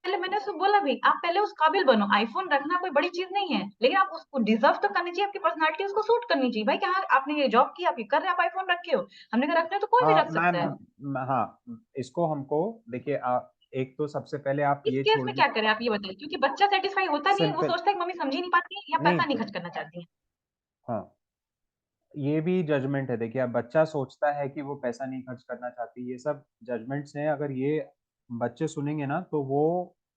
E: पहले मैंने उसको बोला भी, आप पहले उस काबिल बनो, आईफोन रखना कोई बड़ी चीज नहीं है, लेकिन आप उसको डिजर्व तो करनी चाहिए, आपकी पर्सनालिटी उसको सूट करनी चाहिए। भाई क्या आपने ये जॉब की, आप ये कर रहे हैं, आप आईफोन रखे हो, हमने कहा रखना है तो कोई भी रख सकता है।
B: हाँ, इसको हमको देखिए, आप एक तो सबसे पहले आप
E: इस
B: ये
E: केस
B: छोड़
E: में
B: दी,
E: क्या करें आप ये बताइए, क्योंकि बच्चा सेटिस्फाई होता नहीं है, वो
B: सिंपल
E: सोचता है कि मम्मी समझ ही नहीं पाती है या
B: नहीं,
E: पैसा नहीं खर्च करना चाहती है।
B: हाँ, ये भी जजमेंट है। देखिए, अब बच्चा सोचता है कि वो पैसा नहीं खर्च करना चाहती, ये सब जजमेंट्स हैं। अगर ये बच्चे सुनेंगे ना तो वो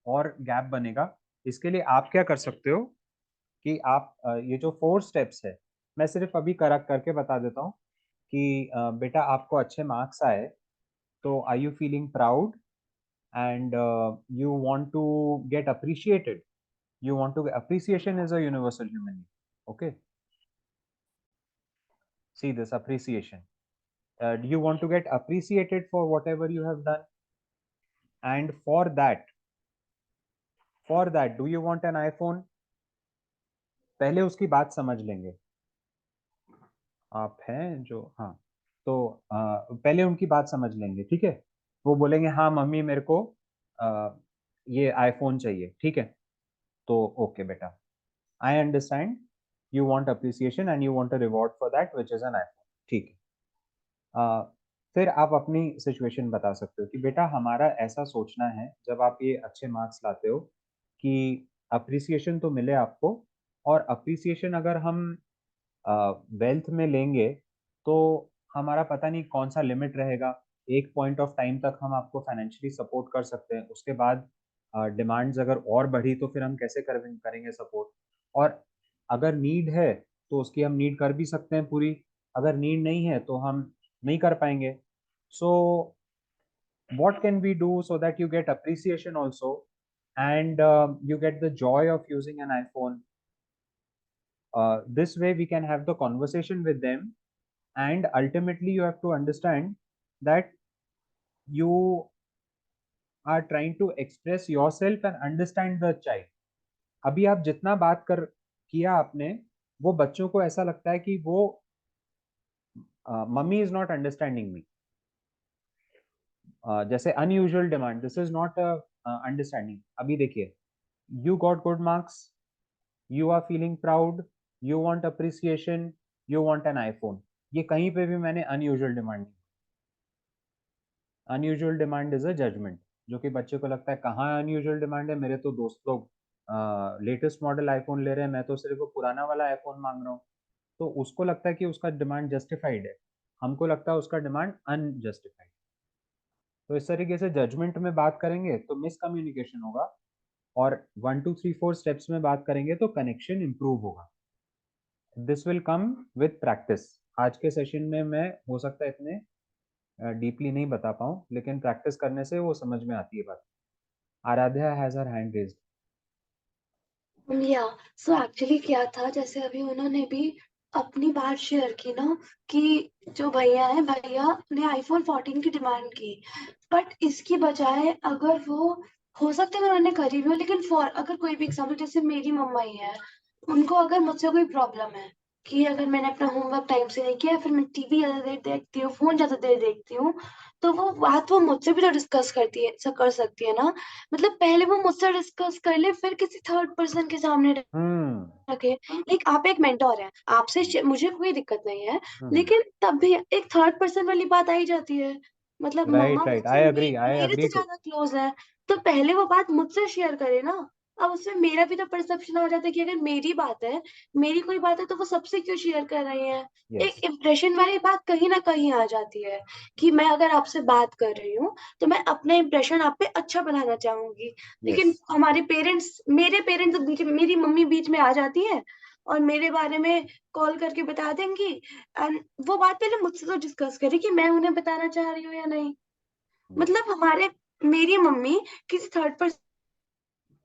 B: और गैप बनेगा। इसके लिए आप क्या कर सकते हो कि आप ये जो 4 स्टेप्स है, मैं सिर्फ अभी करेक्ट करके बता देता हूँ कि बेटा आपको अच्छे मार्क्स आए तो are you feeling proud and you want to get appreciated. You want to appreciation is a universal human need. Okay, see this appreciation. Do you want to get appreciated for whatever you have done? And for that do you want an iPhone? पहले उसकी बात समझ लेंगे। आप हैं जो, हाँ, तो पहले उनकी बात समझ लेंगे, ठीक है। वो बोलेंगे हाँ मम्मी मेरे को ये आईफोन चाहिए, ठीक है। तो ओके बेटा, I understand, you want appreciation and you want a reward for that which is an iPhone, ठीक है। फिर आप अपनी सिचुएशन बता सकते हो कि बेटा हमारा ऐसा सोचना है, जब आप ये अच्छे मार्क्स लाते हो कि अप्रिसिएशन तो मिले आपको, और अप्रिसिएशन अगर हम वेल्थ में लेंगे तो हमारा पता नहीं कौन सा लिमिट रहेगा। एक पॉइंट ऑफ टाइम तक हम आपको फाइनेंशियली सपोर्ट कर सकते हैं, उसके बाद डिमांड्स अगर और बढ़ी तो फिर हम कैसे करेंगे सपोर्ट। और अगर नीड है तो उसकी हम नीड कर भी सकते हैं पूरी, अगर नीड नहीं है तो हम नहीं कर पाएंगे। सो what can we do so that you get appreciation also, and you get the joy of using an iPhone? This way we can have the conversation with them, and ultimately you have to understand that you are trying to express yourself and understand the child. अभी आप जितना बात कर किया आपने, वो बच्चों को ऐसा लगता है कि वो mummy is not understanding me. जैसे unusual demand, this is not understanding. अभी देखिए, you got good marks, you are feeling proud, you want appreciation, you want an iPhone, ये कहीं पे भी मैंने unusual डिमांड नहीं। Unusual demand is a judgement, जो कि बच्चे को लगता है कहाँ अनयूजुअल डिमांड है, मेरे तो दोस्त लोग लेटेस्ट मॉडल आईफोन ले रहे हैं, मैं तो सिर्फ वो पुराना वाला आईफोन मांग रहा हूँ। तो उसको लगता है कि उसका डिमांड जस्टिफाइड है, हमको लगता है उसका डिमांड अनजस्टिफाइड। तो इस तरीके से जजमेंट में बात करेंगे तो मिसकम्युनिकेशन होगा, और 1 2 3 4 स्टेप्स में बात करेंगे तो कनेक्शन इंप्रूव होगा। This will come with practice. आज के सेशन में मैं हो सकता है इतने डीपली नहीं बता पाऊँ, लेकिन प्रैक्टिस करने से वो समझ में आती है बात। Aradhya has her hand raised.
C: या सो एक्चुअली क्या था, जैसे अभी उन्होंने भी अपनी बात शेयर की ना, कि जो भैया है, भैया ने आईफोन 14 की डिमांड की, बट इसकी बजाय अगर वो, हो सकता है उन्होंने करी भी हो, लेकिन फॉर अगर कोई भी एग्जाम्पल, जैसे मेरी मम्मा ही है, उनको अगर मुझसे कोई प्रॉब्लम है कि अगर मैंने अपना होमवर्क टाइम से नहीं किया, फिर मैं टीवी ज्यादा देर देखती हूँ, फोन ज्यादा देर देखती हूँ, तो वो बात वो मुझसे भी तो डिस्कस करती है, कर सकती है ना। मतलब पहले वो मुझसे डिस्कस कर ले, फिर किसी थर्ड पर्सन के सामने रखे। लाइक आप एक मेंटोर हैं, आपसे मुझे कोई दिक्कत नहीं है, लेकिन तब भी एक थर्ड पर्सन वाली बात आई जाती है। मतलब मम्मा
B: राइट,
C: मुझसे
B: आई अग्री, आई
C: मेरे
B: अग्री
C: से
B: टू।
C: ज्यादा क्लोज है, तो पहले वो बात मुझसे शेयर करे ना। अब उसमें मेरा भी तो परसेप्शन आ जाता है कि अगर मेरी बात है, मेरी कोई बात है, तो वो सबसे क्यों शेयर कर रही है।
B: यस,
C: एक इम्प्रेशन वाली बात कहीं ना कहीं आ जाती है, कि मैं अगर आपसे बात कर रही हूँ तो मैं अपना इम्प्रेशन आप पे अच्छा बनाना चाहूंगी। लेकिन
B: यस,
C: हमारे पेरेंट्स, मेरे पेरेंट्स बीच में, मेरी मम्मी बीच में आ जाती है और मेरे बारे में कॉल करके बता देंगी, एंड वो बात पहले मुझसे तो डिस्कस करी कि मैं उन्हें बताना चाह रही हूँ या नहीं। मतलब हमारे, मेरी मम्मी किसी थर्ड पर्सन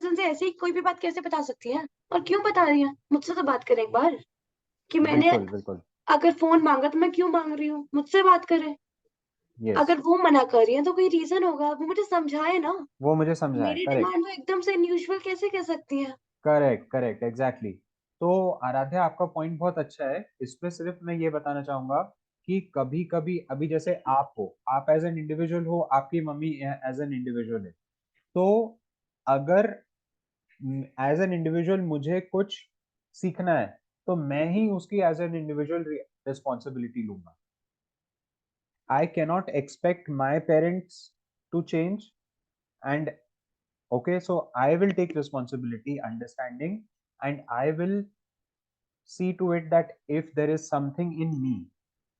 C: से ऐसे ही कोई भी बात कैसे बता सकती है, और क्यों बता रही है, मुझसे तो बात करें एक बार, कि मैंने
B: बिल्कुल बिल्कुल,
C: अगर फोन मांगा तो मैं क्यों मांग रही हूँ, मुझसे बात करें।
B: यस,
C: अगर वो मना कर रही है तो कोई रीजन होगा, वो मुझे समझाए ना।
B: वो मुझे समझाए,
C: मेरी
B: करेक्ट,
C: डिमांड वो एकदम से अनयूजुअल कैसे कह सकती है।
B: Correct, correct, exactly. तो आराध्या आपका पॉइंट बहुत अच्छा है। इसमें सिर्फ मैं ये बताना चाहूंगा कि कभी कभी, अभी जैसे आप हो, आप एज एन इंडिविजुअल हो, आपकी मम्मी एज एन इंडिविजुअल है, तो अगर एज एन इंडिविजुअल मुझे कुछ सीखना है तो मैं ही उसकी एज एन इंडिविजुअल रिस्पॉन्सिबिलिटी लूंगा. I cannot expect my parents to change. And okay, so I will take responsibility, understanding, and I will see to it that if there is something in me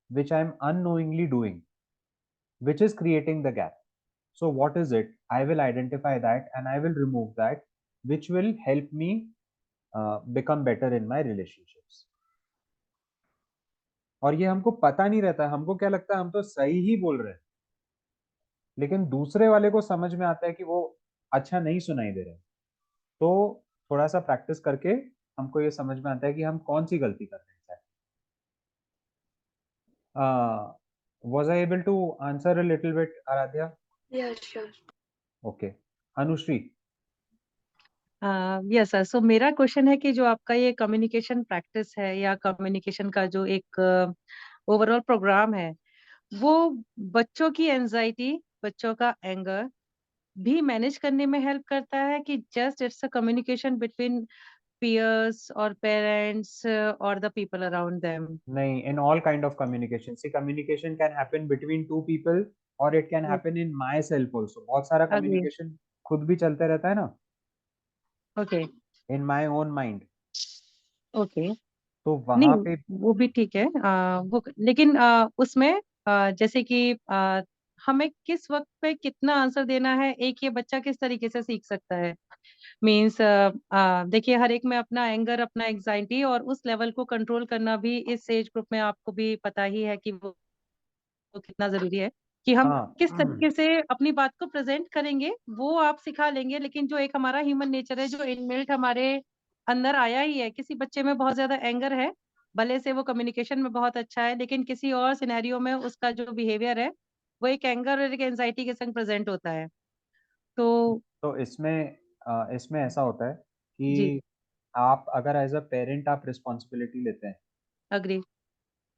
B: which I'm unknowingly doing, which is creating the gap. So, what is it? I will identify that and I will remove that, which will help me become better in my relationships. और ये हमको पता नहीं रहता है, हमको क्या लगता है हम तो सही ही बोल रहे हैं, लेकिन दूसरे वाले को समझ में आता है कि वो अच्छा नहीं सुनाई दे रहे. तो थोड़ा सा प्रैक्टिस करके हमको ये समझ में आता है कि हम कौन सी गलती कर रहे हैं. Was I able to answer a little bit, Aradhya?
C: Yeah, sure.
B: Okay. Anushri.
E: Yes sir. So मेरा क्वेश्चन है कि जो आपका ये कम्युनिकेशन प्रैक्टिस है या कम्युनिकेशन का जो एक ओवरऑल प्रोग्राम है, वो बच्चों की एंजाइटी, बच्चों का एंगर भी मैनेज करने में हेल्प करता है कि just it's a communication between peers or parents or the people around them?
B: नहीं, in all kind of communication. See, communication can happen between two people or it can happen in myself also. बहुत सारा
E: Agree.
B: communication खुद भी चलते रहता है ना.
E: Okay.
B: In my own mind.
E: Okay.
B: तो वहां
E: नहीं,
B: पे
E: वो भी ठीक है. वो लेकिन उसमें जैसे कि हमें किस वक्त पे कितना आंसर देना है, एक ये बच्चा किस तरीके से सीख सकता है. मीन्स देखिए, हर एक में अपना एंगर, अपना एंजाइटी और उस लेवल को कंट्रोल करना भी इस एज ग्रुप में आपको भी पता ही है कि वो कितना जरूरी है कि हम किस तरीके से अपनी बात को प्रेजेंट करेंगे, वो आप सिखा लेंगे. लेकिन जो एक हमारा ह्यूमन नेचर है, जो इनबिल्ट हमारे अंदर आया ही है, किसी बच्चे में बहुत ज्यादा एंगर है, भले से वो कम्युनिकेशन में बहुत अच्छा है, लेकिन किसी और सिनेरियो में उसका जो बिहेवियर है वो एक एंगर और एक एंजाइटी के संग प्रेजेंट होता है. तो
B: इसमें ऐसा होता है
E: जी,
B: कि आप अगर एज अ पेरेंट आप रिस्पॉन्सिबिलिटी लेते हैं
E: अग्री,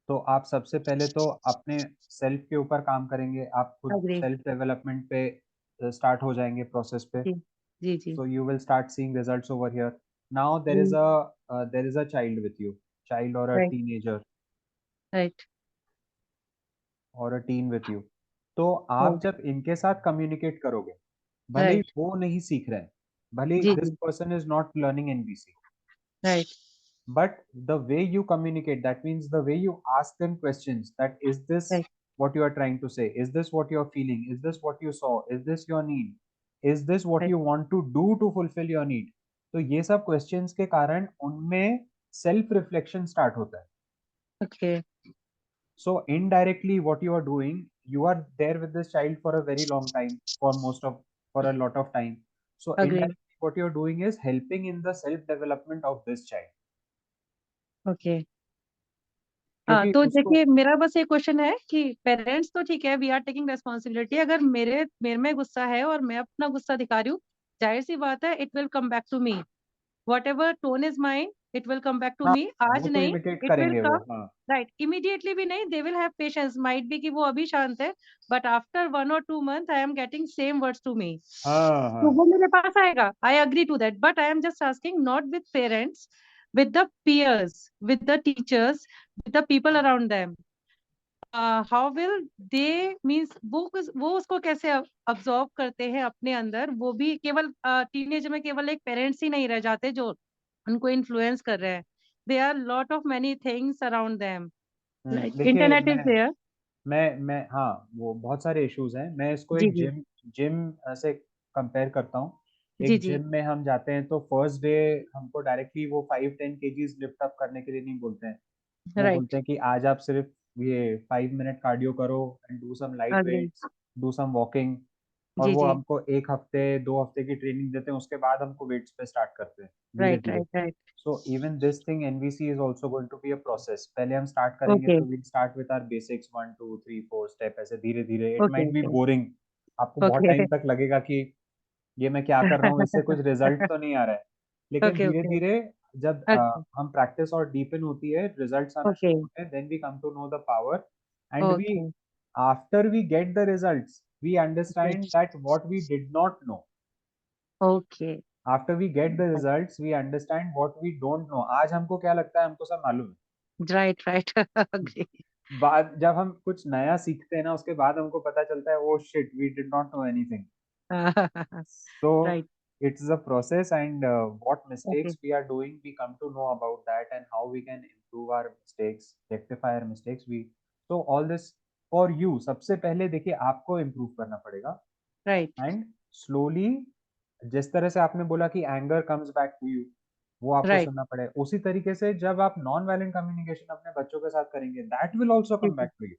B: तो आप सबसे पहले तो अपने सेल्फ के ऊपर काम करेंगे, आप खुद
E: अग्री.
B: सेल्फ डेवलपमेंट पे स्टार्ट हो जाएंगे प्रोसेस पे.
E: जी, जी, जी.
B: So you will start seeing results over here. Now there is a child with you, child or a
E: right,
B: teenager
E: right,
B: or a teen with you. तो आप
E: right,
B: जब इनके साथ communicate करोगे, भले ही
E: राइट,
B: वो नहीं सीख रहे हैं, भले ही
E: जी,
B: दिस
E: जी,
B: person is not learning NVC,
E: right,
B: but the way you communicate, that means the way you ask them questions, that is this
E: right,
B: what you are trying to say, is this what you're feeling, is this what you saw, is this your need, is this what
E: right.
B: you want to do to fulfill your need. तो ये सब questions के कारण उनमें self reflection start होता है.
E: Okay,
B: So indirectly what you are doing, you are there with this child for a very long time, for a lot of time. So
E: agree,
B: indirectly what you're doing is helping in the self development of this child.
E: Okay. हाँ,
B: क्योंकि
E: तो
B: उसको
E: देखिए, मेरा बस एक question है कि पेरेंट्स तो ठीक है, वी आर टेकिंग रेस्पॉन्सिबिलिटी. अगर मेरे मेरे में गुस्सा है और मैं अपना गुस्सा दिखा रही हूँ, जाहिर सी बात है, it will come back to me. Whatever tone is mind, it will come back to
B: हाँ,
E: मी. आज
B: वो तो
E: नहीं,
B: इमिटेट
E: इट विल
B: करेंगे वो.
E: कम.
B: हाँ
E: राइट, इमीडिएटली भी नहीं, they will have patience. Might be कि वो अभी शांत है, but after 1 or 2 months I am getting same words to me.
B: हाँ
E: तो
B: हाँ.
E: वो मेरे पास आएगा. I agree to that, but I am just asking, not with parents, with the peers, with the teachers, with the people around them. How will they, means वो उसको कैसे अब्सॉर्ब करते हैं अपने अंदर. वो भी केवल टीनेज में केवल एक पेरेंट्स ही नहीं रह जाते जो उनको इन्फ्लुएंस कर रहे हैं. They are lot of many things around them, like
B: देखिए
E: इंटरनेट इज देयर.
B: मैं हाँ, वो बहुत सारे इश्यूज हैं. मैं इसको
E: जी,
B: एक
E: जी,
B: जिम जिम से कंपेयर करता हूँ.
E: जी,
B: एक
E: जी.
B: जिम में हम जाते हैं तो फर्स्ट डे हमको डायरेक्टली वो 5-10 kgs लिफ्ट अप करने के लिए नहीं बोलते हैं. वो बोलते
E: राइट,
B: हैं कि आज आप सिर्फ ये 5 मिनट कार्डियो करो and do some light
E: agree.
B: Weights, do some walking. और
E: जी,
B: वो
E: जी.
B: हमको 1 हफ्ते 2 हफ्ते की ट्रेनिंग देते हैं, उसके बाद हमको वेट्स पे स्टार्ट करते हैं धीरे
E: राइट,
B: धीरे.
E: Right, right.
B: So even this thing NVC is also going to be a process. पहले हम start करेंगे
E: ओके,
B: तो we'll start with our basics 1 2 3 4 step ऐसे धीरे धीरे. It
E: okay,
B: might be
E: okay,
B: boring. आपको बहुत
E: ओके.
B: टाइम तक लगेगा कि ये मैं क्या कर रहा हूँ, इससे कुछ रिजल्ट तो नहीं आ रहा है. लेकिन
E: ओके,
B: धीरे
E: ओके,
B: धीरे जब
E: ओके,
B: हम प्रैक्टिस और डीपन होती है, रिजल्ट्स आना
E: ओके,
B: शुरू होते हैं, then we come to know the power. And we,
E: okay,
B: after we get the results, we
E: okay.
B: understand that what we did not know,
I: Okay.
B: After we get the results, we understand what we don't know. आज हमको क्या लगता है, हमको सब मालूम है.
I: Right. Agree.
B: बाद जब हम कुछ नया सीखते हैं ना, उसके बाद हमको पता चलता है, oh shit, we did not know anything. So
I: Right.
B: it's a process, and what mistakes
I: Okay.
B: we are doing, we come to know about that, and how we can improve our mistakes, rectify our mistakes. So all this for you. सबसे पहले देखिए, आपको improve करना पड़ेगा,
I: Right.
B: and slowly, जिस तरह से आपने बोला कि anger comes back to you, वो आपको
I: Right.
B: सुनना पड़ेगा. उसी तरीके से जब आप नॉन वायलेंट कम्युनिकेशन अपने बच्चों के साथ करेंगे, that will also come back to you.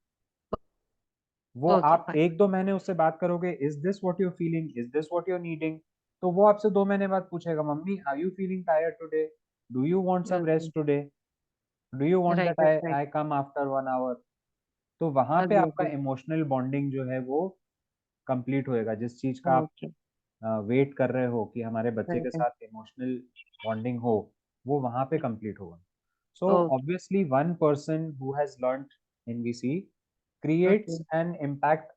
B: वो
I: Okay,
B: आप
I: fine.
B: 1-2 महीने उससे बात करोगे, is this what you feeling, is this what you needing, तो वो आपसे 2 महीने बाद पूछेगा, मम्मी are you feeling tired today, do you want some
I: Okay.
B: Rest today, do you want
I: Right.
B: That
I: Right.
B: I
I: Right.
B: I come after 1 hour. तो वहां पे
I: Agree.
B: आपका
I: Agree.
B: इमोशनल बॉन्डिंग जो है वो कंप्लीट होएगा. जिस चीज का आप
I: Okay.
B: वेट कर रहे हो कि हमारे बच्चे के
I: Right.
B: साथ इमोशनल बॉन्डिंग हो, वो वहां पे कंप्लीट होगा. So
I: Okay.
B: obviously one person who has learned NVC creates
I: Okay.
B: an impact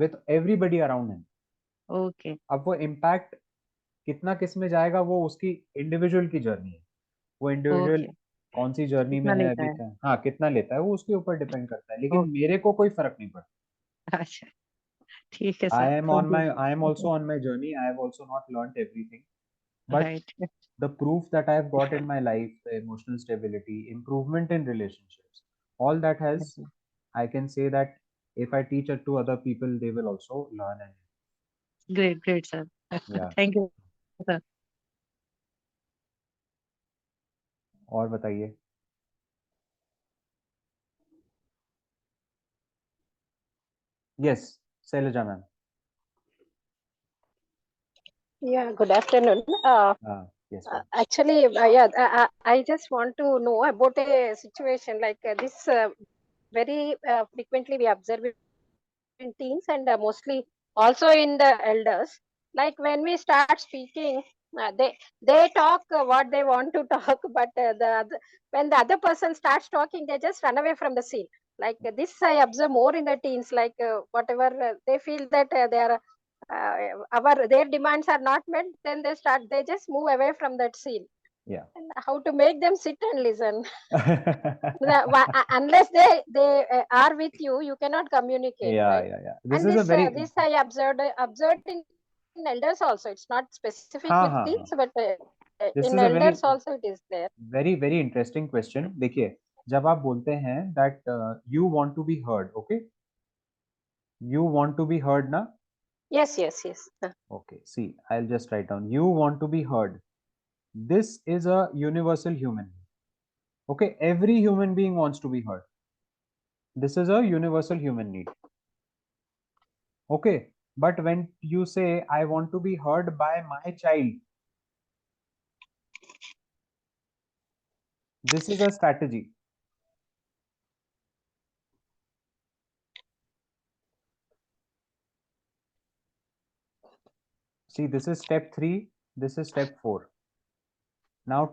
B: with everybody around him.
I: Okay.
B: अब वो इम्पैक्ट कितना किस में जाएगा, वो उसकी इंडिविजुअल की जर्नी है. वो इंडिविजुअल
I: Okay.
B: कौन सी जर्नी में
I: कितना
B: है
I: लेता
B: अभी
I: है?
B: क्या, हाँ कितना लेता है, वो उसके ऊपर डिपेंड करता है. लेकिन
I: Okay.
B: मेरे को कोई फर्क नहीं पड़ता.
I: अच्छा, ठीक है
B: I
I: sir.
B: am on my I am also on my journey. I have also not learned everything, but
I: Right.
B: the proof that I have got in my life, the emotional stability, improvement in relationships, all that has, I can say that if I teach it to other people, they will also learn. And
I: Great, sir.
B: yeah,
I: Thank you, sir.
B: और बताइए. Yes, Shailaja ma'am.
J: Yeah, good afternoon.
B: Yes, ma'am.
J: Actually, I just want to know about a situation like this. Very frequently we observe in teens and mostly also in the elders. Like when we start speaking, they talk what they want to talk, but when the other person starts talking, they just run away from the scene. Like this, I observe more in the teens. Like whatever they feel that their demands are not met, then they just move away from that scene.
B: Yeah.
J: And how to make them sit and listen? Unless they are with you, you cannot communicate, right?
B: Yeah. This
J: And
B: is a very
J: this I observed in elders also. It's not specific with
B: हाँ.
J: teens, but
B: This
J: in
B: is a
J: elders also it is there.
B: very interesting question. देखिए, जब आप बोलते हैं that you want to be heard, okay? You want to be heard, ना?
J: Yes.
B: Okay. See, I'll just write down. You want to be heard. This is a universal human. Okay, every human being wants to be heard. This is a universal human need. Okay, but when you say I want to be heard by my child, this is a strategy. See, this is step 3, this is step 4. Now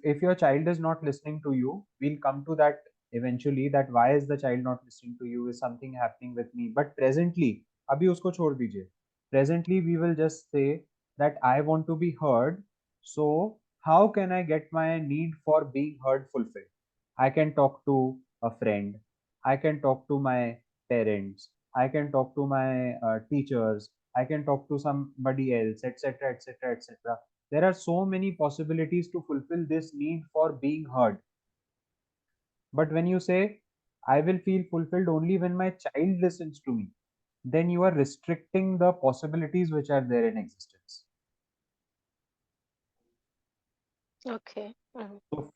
B: if your child is not listening to you, we'll come to that eventually, that why is the child not listening to you, is something happening with me. But presently, abhi usko chhod dijiye. Presently, we will just say that I want to be heard. So how can I get my need for being heard fulfilled? I can talk to a friend, I can talk to my parents, I can talk to my teachers, I can talk to somebody else, etc. There are so many possibilities to fulfill this need for being heard. But when you say I will feel fulfilled only when my child listens to me, then you are restricting the possibilities which are there in existence.
J: Okay.
B: So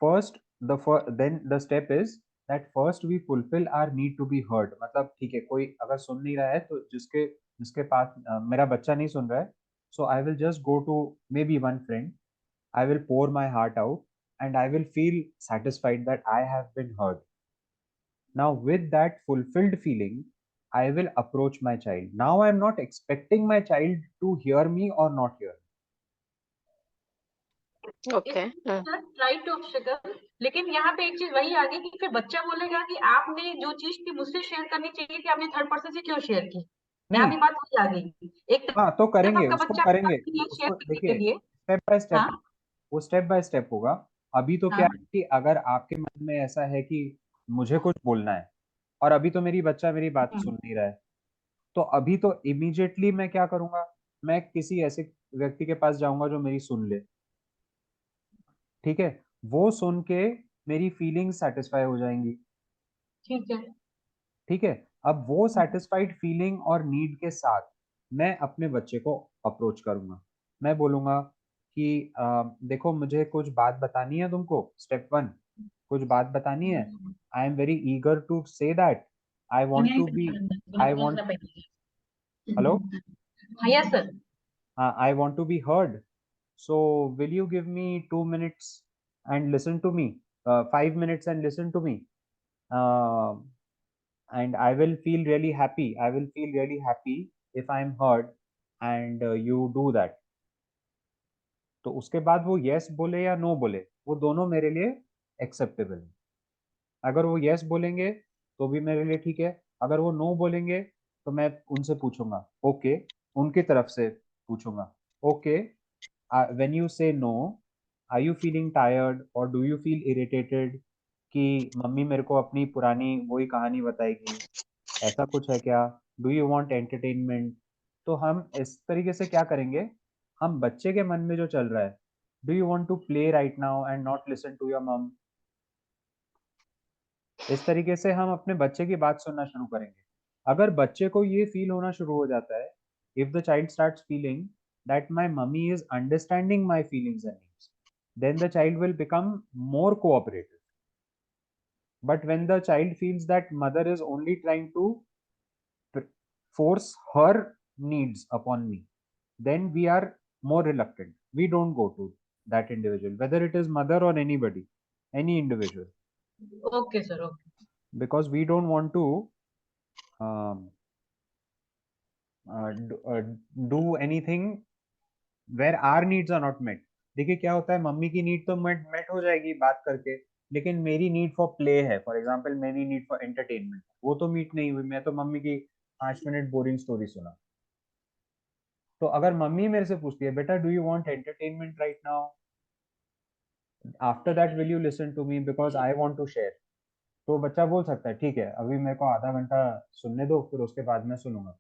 B: then the step is that first we fulfill our need to be heard. मतलब ठीक है, कोई अगर सुन नहीं रहा है तो जिसके पास मेरा बच्चा नहीं सुन रहा है, so I will just go to maybe one friend, I will pour my heart out, and I will feel satisfied that I have been heard. Now with that fulfilled feeling, I will approach my child. Now I am not expecting my child to hear me or not hear me.
J: Okay.
E: Right obstacle. लेकिन यहाँ पे एक चीज वही आ गई कि फिर बच्चा बोलेगा कि आपने जो चीज थी मुझसे शेयर करनी चाहिए थी, आपने थर्ड पर्सन से क्यों शेयर की. मैं अभी बात वही आ गई। एक
B: हाँ तो करेंगे,
E: आपका
B: उसको
E: बच्चा
B: करेंगे,
E: शेयर
B: उसको
E: करने के
B: देखिए
E: लिए।
B: स्टेप बाय स्टेप,
E: हाँ
B: वो स्टेप बाय स्टेप होगा। अभी तो क्या
E: हाँ
B: है कि अगर आपके मन में ऐसा है कि मुझे कुछ बोलना है और अभी तो मेरी बच्चा मेरी बात सुन नहीं रहा है, तो अभी तो इमीडिएटली मैं क्या करूंगा, मैं किसी ऐसे व्यक्ति के पास जाऊंगा जो मेरी सुन ले, ठीक है, वो सुन के मेरी फीलिंग्स सेटिस्फाई हो जाएंगी,
E: ठीक है।
B: ठीक है। अब वो सेटिस्फाइड फीलिंग और नीड के साथ मैं अपने बच्चे को अप्रोच करूंगा। मैं बोलूंगा कि देखो मुझे कुछ बात बतानी है तुमको, स्टेप 1 कुछ बात बतानी है, I am very eager to say that, I want to be, I want, hello,
E: हाँ yes sir.
B: I want to be heard, so will you give me 2 minutes and listen to me, 5 minutes and listen to me, uh, and I will feel really happy, I will feel really happy if I'm heard and you do that। तो उसके बाद वो yes बोले या no बोले, वो दोनों मेरे लिए acceptable है। अगर वो yes बोलेंगे तो भी मेरे लिए ठीक है, अगर वो no बोलेंगे तो मैं उनसे पूछूंगा, ओके, उनकी तरफ से पूछूंगा, okay, when you say no, are you feeling tired or do you feel irritated कि मम्मी मेरे को अपनी पुरानी वही कहानी बताएगी, ऐसा कुछ है क्या, डू यू वांट एंटरटेनमेंट। तो हम इस तरीके से क्या करेंगे, हम बच्चे के मन में जो चल रहा है, do you want to play right now and not listen to your mum, इस तरीके से हम अपने बच्चे की बात सुनना शुरू करेंगे। अगर बच्चे को ये फील होना शुरू हो जाता है, if the child starts feeling that my mummy is understanding my feelings and needs, then the child will become more cooperative, but when the child feels that mother is only trying to force her needs upon me, then we are more reluctant, we don't go to that individual, whether it is mother or anybody, any individual,
E: okay sir okay.
B: because we don't want to do anything where our needs are not met। देखिए क्या होता है, mummy की need तो met हो जाएगी बात करके, लेकिन मेरी नीड फॉर प्ले है, फॉर एग्जांपल मेरी नीड फॉर एंटरटेनमेंट, वो तो मीट नहीं हुई, मैं तो मम्मी की 5 मिनट बोरिंग स्टोरी सुना। तो अगर मम्मी मेरे से पूछती है, बेटा do you want entertainment right now, after that will you listen to me because I want to share, तो बच्चा बोल सकता है ठीक है अभी मेरे को आधा घंटा सुनने दो, फिर उसके बाद मैं सुनूंगा।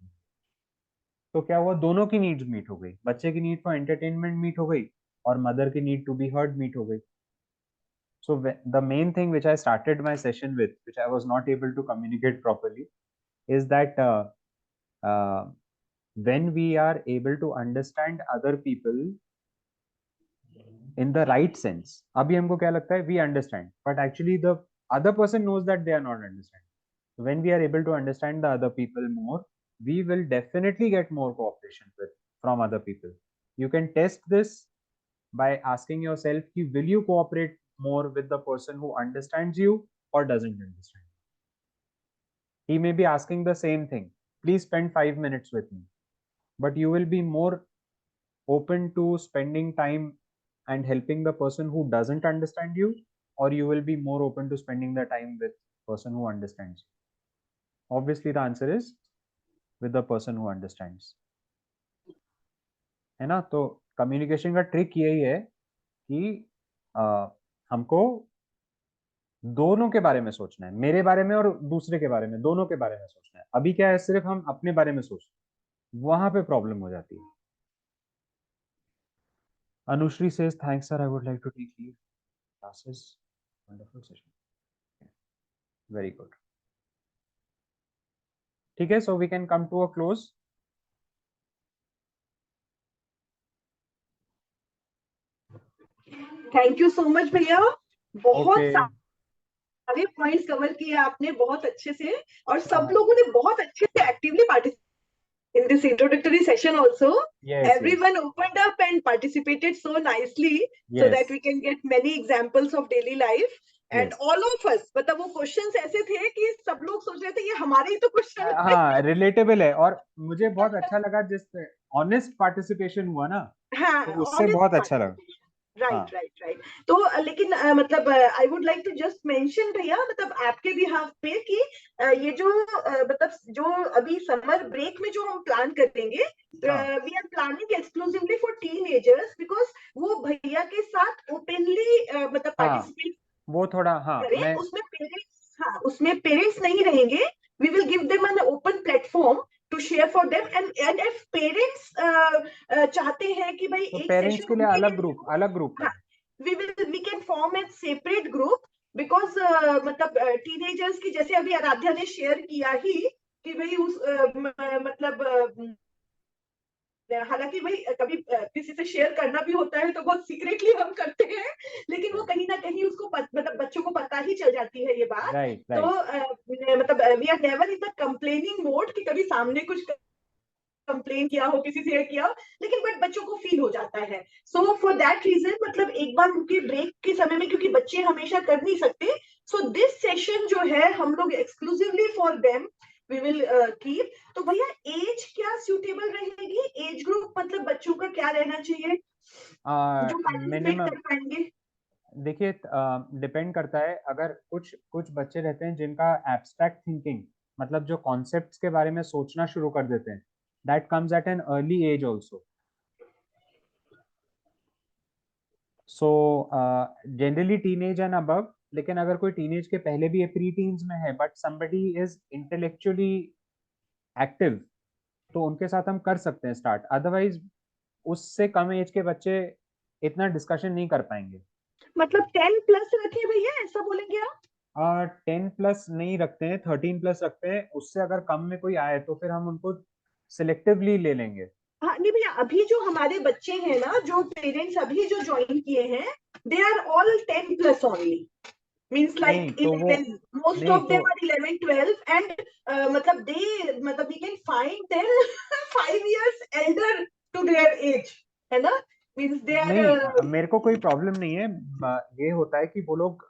B: तो क्या हुआ, दोनों की नीड्स मीट हो गई, बच्चे की नीड फॉर एंटरटेनमेंट मीट हो गई और मदर की need to be heard meet हो गई। So the main thing which I started my session with, which I was not able to communicate properly, is that uh, when we are able to understand other people in the right sense, अभी हमको क्या लगता है, we understand, but actually the other person knows that they are not understanding. So when we are able to understand the other people more, we will definitely get more cooperation from other people. You can test this by asking yourself, will you cooperate more with the person who understands you or doesn't understand? He may be asking the same thing, please spend 5 minutes with me, but you will be more open to spending time and helping the person who doesn't understand you, or you will be more open to spending the time with person who understands you? Obviously the answer is with the person who understands, है ना। तो communication का trick यही है कि हमको दोनों के बारे में सोचना है, मेरे बारे में और दूसरे के बारे में, दोनों के बारे में सोचना है। अभी क्या है, सिर्फ हम अपने बारे में सोचते हैं, वहां पे प्रॉब्लम हो जाती है। Anushree says thanks sir, I would like to take leave classes, wonderful session, very good, ठीक है, so we can come to a close।
G: Thank you so much भैया, बहुत
B: okay,
G: सारे पॉइंट्स कवर किए आपने बहुत अच्छे से, और सब
B: हाँ,
G: लोगों ने बहुत अच्छे से actively participate in this introductory session also.
B: yes,
G: Everyone opened up and participated so nicely,
B: yes,
G: so that we can get many examples of daily life. And
B: yes,
G: all of us, मतलब वो questions ऐसे थे कि सब लोग सोच रहे थे ये हमारे ही तो क्वेश्चन है।
B: हाँ रिलेटेबल है, और मुझे बहुत अच्छा लगा जिस ऑनेस्ट पार्टिसिपेशन हुआ ना,
G: हाँ,
B: तो उससे बहुत अच्छा लगा।
G: राइट। तो लेकिन मतलब I would like to just mention भैया, मतलब आपके भी हाफ पे कि ये जो मतलब जो अभी समर ब्रेक में जो हम प्लान करेंगे, we are planning exclusively for teenagers, because वो भैया के साथ ओपनली मतलब पार्टिसिपेट
B: वो थोड़ा
G: करें। उसमें पेरेंट्स नहीं रहेंगे, we will give them an open platform to share for them, and if parents चाहते हैं कि भाई
B: तो
G: एक
B: पेरेंट्स
G: सेशन
B: के लिए अलग ग्रुप है,
G: we can form a separate group, because मतलब टीनेजर्स की, जैसे अभी आराध्या ने शेयर किया ही कि भाई उस मतलब हालांकि भाई कभी किसी से शेयर करना भी होता है तो बहुत सीक्रेटली हम करते हैं, लेकिन वो कहीं ना कहीं उसको मतलब बच्चों को पता ही चल जाती है ये बात। तो मतलब we are never in the complaining mode कि कभी सामने कुछ कंप्लेन किया हो, किसी से किया हो, लेकिन बट बच्चों को फील हो जाता है। सो फॉर दैट रीजन मतलब एक बार उनके ब्रेक के समय में, क्योंकि बच्चे हमेशा कर नहीं सकते, सो दिस सेशन जो है हम लोग exclusively for them we will keep. तो भैया एज क्या सूटेबल रहेगी, एज ग्रुप मतलब बच्चों का क्या रहना चाहिए जो पार्टिसिपेट कर पाएंगे?
B: देखिए डिपेंड करता है, अगर कुछ बच्चे रहते हैं जिनका एब्स्ट्रैक्ट थिंकिंग, मतलब जो कॉन्सेप्ट्स के बारे में सोचना शुरू कर देते हैं, that comes at an early age also. So generally teenage and above, लेकिन अगर कोई टीनेज के पहले भी प्री टीन्स में है but somebody is intellectually active, तो उनके साथ हम कर सकते हैं स्टार्ट। अदरवाइज उससे कम एज के बच्चे इतना डिस्कशन नहीं कर पाएंगे।
G: मतलब 10 प्लस रखे भैया, ऐसा बोलेंगे आप?
B: 10 प्लस नहीं रखते हैं, 13 प्लस रखते हैं। उससे अगर कम में कोई आए तो फिर हम उनको सिलेक्टिवली ले लेंगे।
G: हाँ नहीं भैया, अभी जो हमारे बच्चे हैं ना, जो पेरेंट्स अभी जो ज्वाइन किए हैं, they are all 10 plus only, means like
B: तो
G: 11, most of them are 11 12, and मतलब they मतलब we can find them 5 years elder to their age, है ना, means they are
B: नहीं, मेरे को कोई प्रॉब्लम नहीं है। ये होता है कि वो लोग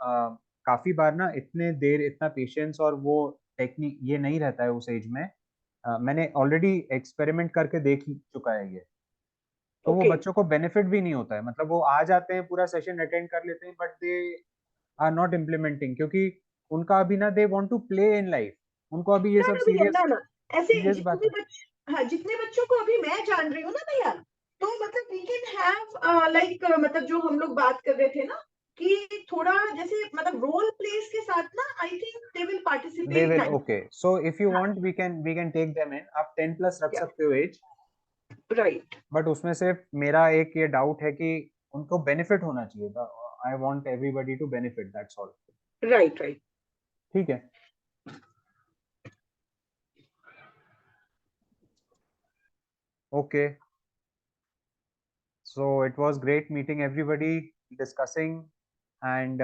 B: काफी बार ना इतने देर इतना पेशेंस और वो टेक्निक ये नहीं रहता है उस एज में। मैंने ऑलरेडी एक्सपेरिमेंट करके देख चुका है ये। तो वो बच्चों को बेनिफिट भी नहीं होता है, मतलब वो आ जाते हैं, पूरा सेशन अटेंड कर लेते हैं, but they are not implementing, क्योंकि उनका अभी ना they want to play in life, उनको अभी ये सब
G: ना ऐसे
B: सीरियस बात है।
G: हाँ, जितने बच्चों को अभी मैं जान रही हूँ ना भैया, तो मतलब वी कैन हैव लाइक मतलब जो हम लोग बात कर रहे थे ना कि थोड़ा जैसे मतलब रोल प्लेस के साथ ना, I think they will participate.
B: Okay, so if you want we can take them in. आप 10 प्लस रख सकते हो एज,
G: राइट,
B: बट उसमें से मेरा एक ये डाउट है कि उनको बेनिफिट होना चाहिए था। I want everybody to benefit, that's all.
G: Right,
B: ठीक है। Okay, so it was great meeting everybody, discussing, and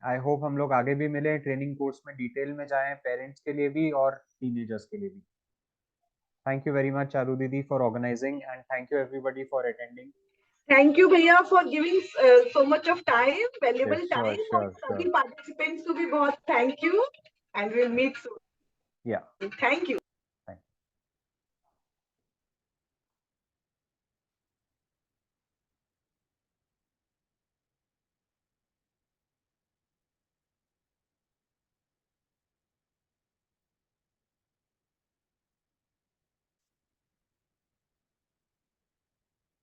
B: I hope हम लोग आगे भी मिले, ट्रेनिंग कोर्स में डिटेल में जाएं, पेरेंट्स के लिए भी और टीनेजर्स के लिए भी। Thank you very much Charu दीदी for organising, and thank you everybody for attending.
G: Thank you भैया for giving so much of time, valuable time, और सभी पार्टिसिपेंट्स को भी बहुत thank you, and will meet soon.
B: Yeah,
G: thank you.